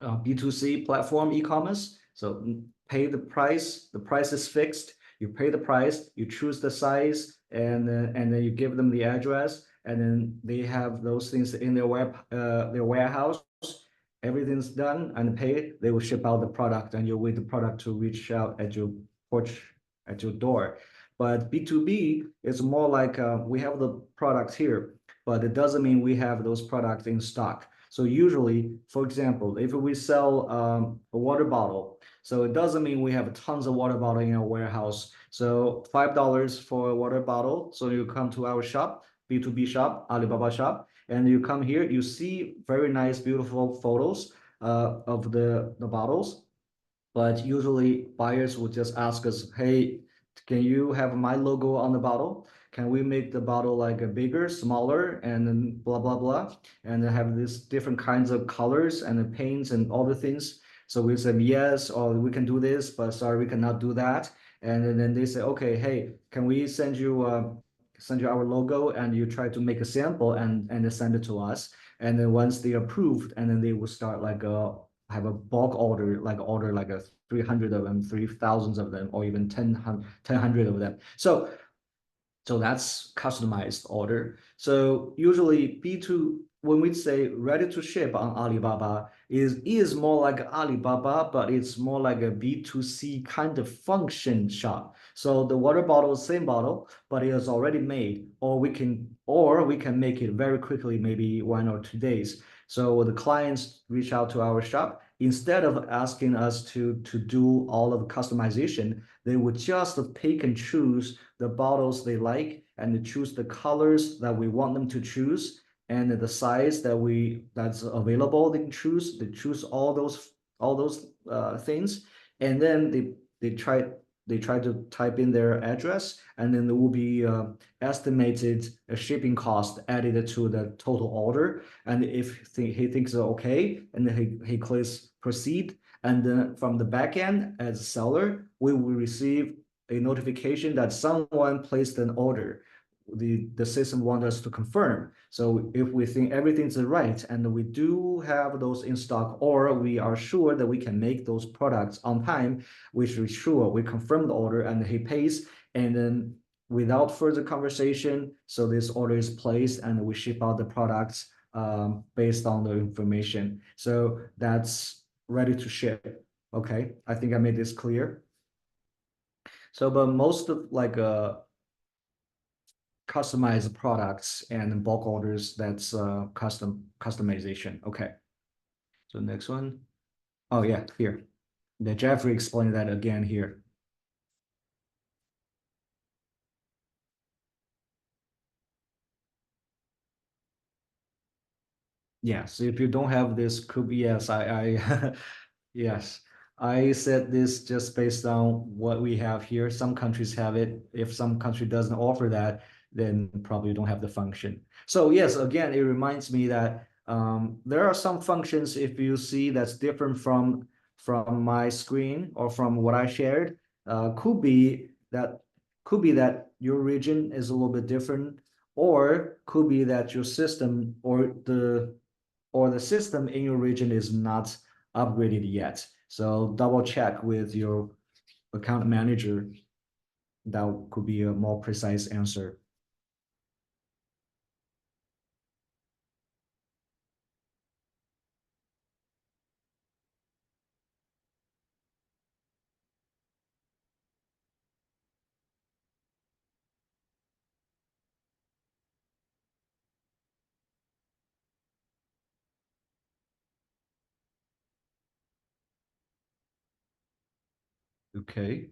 B2C platform e-commerce. So pay the price is fixed. You pay the price, you choose the size, and then you give them the address, and then they have those things in their warehouse. Everything's done and paid. They will ship out the product, and you wait the product to reach out at your porch, at your door. But B2B is more like we have the products here, but it doesn't mean we have those products in stock. So usually, for example, if we sell a water bottle, so it doesn't mean we have tons of water bottle in our warehouse. So $5 for a water bottle. So you come to our shop, B2B shop, Alibaba shop, and you come here, you see very nice, beautiful photos of the bottles. But usually buyers will just ask us, hey, can you have my logo on the bottle? Can we make the bottle like a bigger, smaller, and then blah, blah, blah, and then have these different kinds of colors and the paints and all the things. So we said, yes, or we can do this, but sorry, we cannot do that. And then they say, okay, hey, can we send you our logo, and you try to make a sample and send it to us. And then once they approved, and then they will start like have a bulk order like a 300 of them, 3,000 of them, or even 1,000 of them. So that's customized order. So usually B2, when we say ready to ship on Alibaba, is more like Alibaba, but it's more like a B2C kind of function shop. So the water bottle is same bottle, but it is already made, or we can make it very quickly, maybe 1 or 2 days. So the clients reach out to our shop. Instead of asking us to do all of the customization, they would just pick and choose the bottles they like, and choose the colors that we want them to choose, and the size that's available. They choose all those things, and then they try to type in their address, and then there will be estimated shipping cost added to the total order. And if he thinks okay, and then he clicks proceed, and then from the back end, as a seller, we will receive a notification that someone placed an order. The system wants us to confirm. So if we think everything's right, and we do have those in stock, or we are sure that we can make those products on time, which is sure, we confirm the order, and he pays, and then without further conversation, so this order is placed, and we ship out the products based on the information. So that's ready to ship. Okay, I think I made this clear. So, but most of like customized products and bulk orders, that's customization. Okay. So next one. Oh yeah, here. The Jeffrey explained that again here. Yeah, so if you don't have this, could be yes, I yes. I said this just based on what we have here. Some countries have it. If some country doesn't offer that, then probably don't have the function. So yes, again, it reminds me that there are some functions, if you see, that's different from my screen or from what I shared. Could be that could be that your region is a little bit different, or could be that your system or the system in your region is not upgraded yet. So double check with your account manager. That could be a more precise answer. Okay.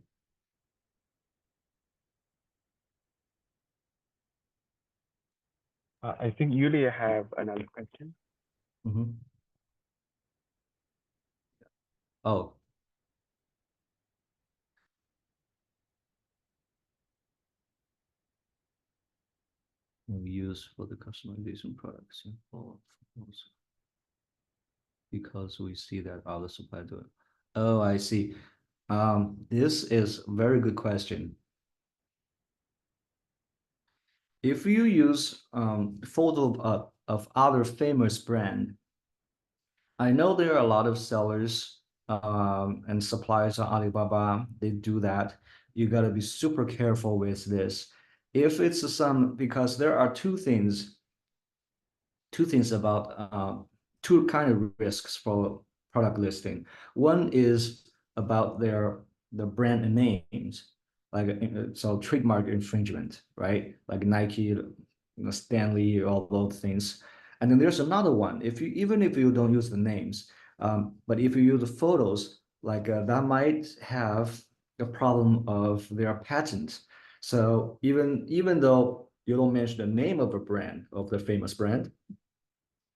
I think Yulia have another question. Mm-hmm. Oh, we use for the customization products because we see that other supply do it. Oh, I see. This is a very good question. If you use photo of other famous brand, I know there are a lot of sellers and suppliers on Alibaba. They do that. You got to be super careful with this. If it's some, because there are two things about two kind of risks for product listing. One is about the brand names, like so trademark infringement, right? Like Nike, Stanley, all those things. And then there's another one. If you even if you don't use the names, but if you use the photos, like that might have the problem of their patent. So even though you don't mention the name of a brand, of the famous brand,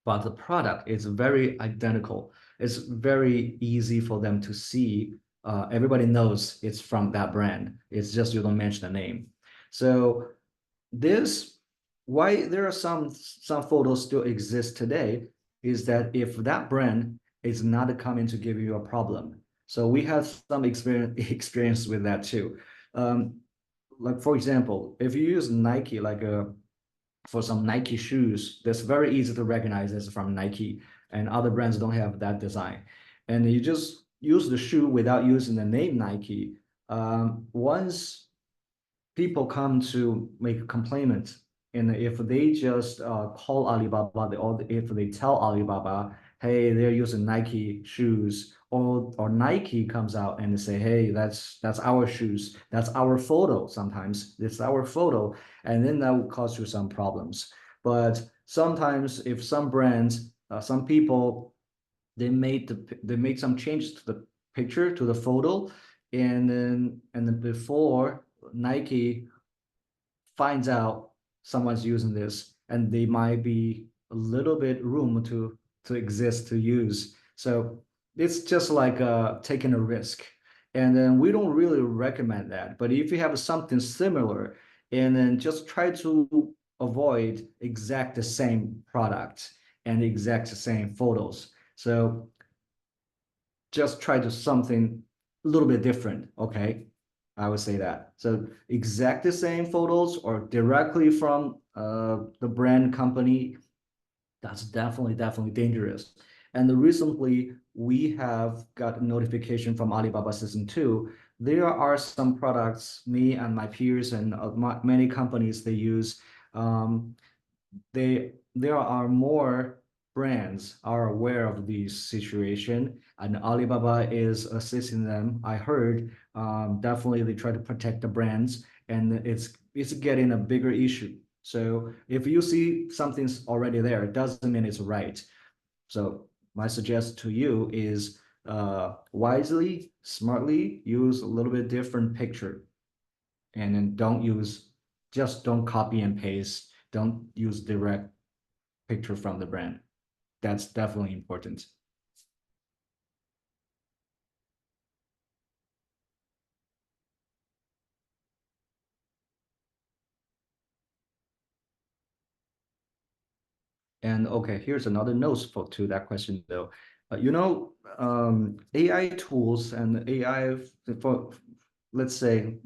but the product is very identical. It's very easy for them to see. Everybody knows it's from that brand. It's just you don't mention the name. So this, why there are some photos still exist today, is that if that brand is not coming to give you a problem. So we have some experience with that too. Like for example, if you use Nike, like for some Nike shoes, that's very easy to recognize as from Nike, and other brands don't have that design. And you just use the shoe without using the name Nike. Once people come to make a complaint, and if they just call Alibaba, or if they tell Alibaba, hey, they're using Nike shoes, or Nike comes out and say, hey, that's our shoes, that's our photo. Sometimes it's our photo, and then that will cause you some problems. But sometimes if some brands, some people, they made some changes to the picture, to the photo, and then before Nike finds out someone's using this, and they might be a little bit room to exist, to use. So it's just like taking a risk. And then we don't really recommend that. But if you have something similar, and then just try to avoid exact the same product and exact the same photos. So just try to something a little bit different, okay? I would say that. So exact the same photos or directly from the brand company, that's definitely dangerous. And recently we have got a notification from Alibaba System 2. There are some products me and my peers and many companies they use. There are more brands are aware of this situation, and Alibaba is assisting them. I heard definitely they try to protect the brands, and it's getting a bigger issue. So if you see something's already there, it doesn't mean it's right. So my suggestion to you is wisely, smartly use a little bit different picture, and then don't copy and paste. Don't use direct picture from the brand. That's definitely important. And okay, here's another note to that question though. AI tools and AI for, let's say,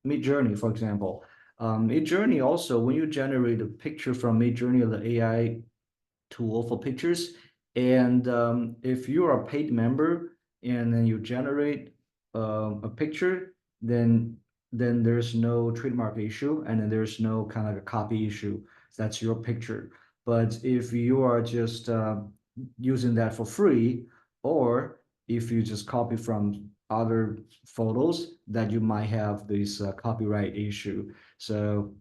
Midjourney, for example. Midjourney also, when you generate a picture from Midjourney or the AI tool for pictures, and if you are a paid member and then you generate a picture, then there's no trademark issue, and then there's no kind of a copy issue. That's your picture. But if you are just using that for free, or if you just copy from other photos, that you might have this copyright issue. So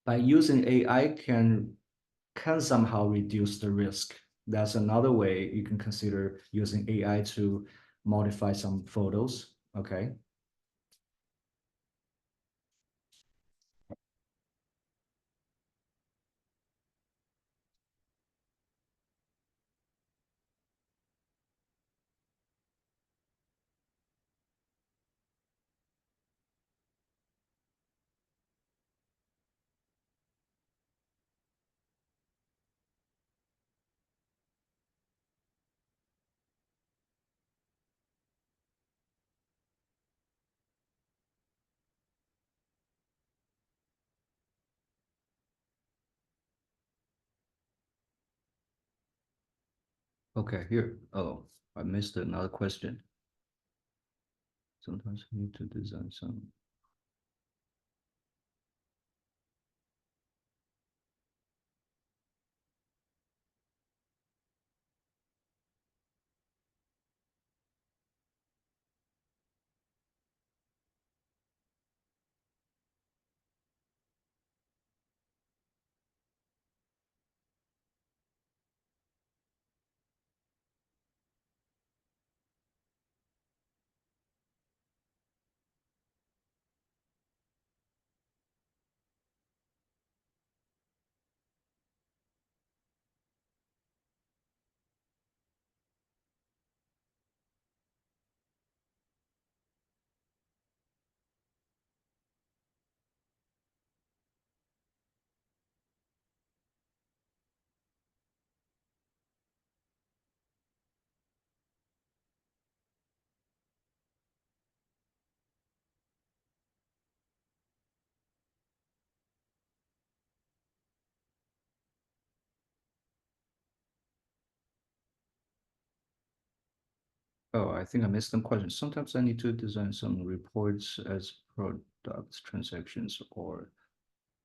by using AI can somehow reduce the risk. That's another way you can consider using AI to modify some photos. Okay. Okay, here. Oh, I missed another question. Sometimes you need to design some. Oh, I think I missed some questions. Sometimes I need to design some reports as products, transactions, or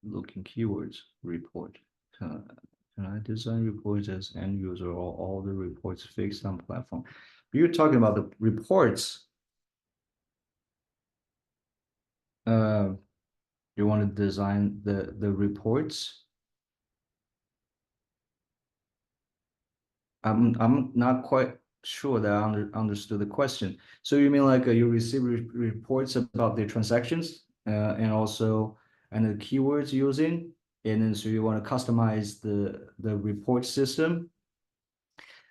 looking keywords report. Can I design reports as end user or all the reports fixed on platform? You're talking about the reports. You want to design the reports? I'm not quite sure that I understood the question. So you mean like you receive reports about the transactions and also the keywords using, and then so you want to customize the report system.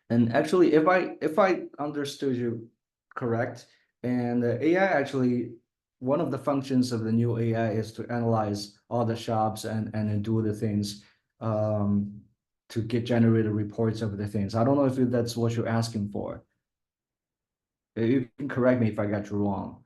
And actually, if I understood you correct, and the AI actually, one of the functions of the new AI is to analyze all the shops and then do the things to get generated reports of the things. I don't know if that's what you're asking for. You can correct me if I got you wrong.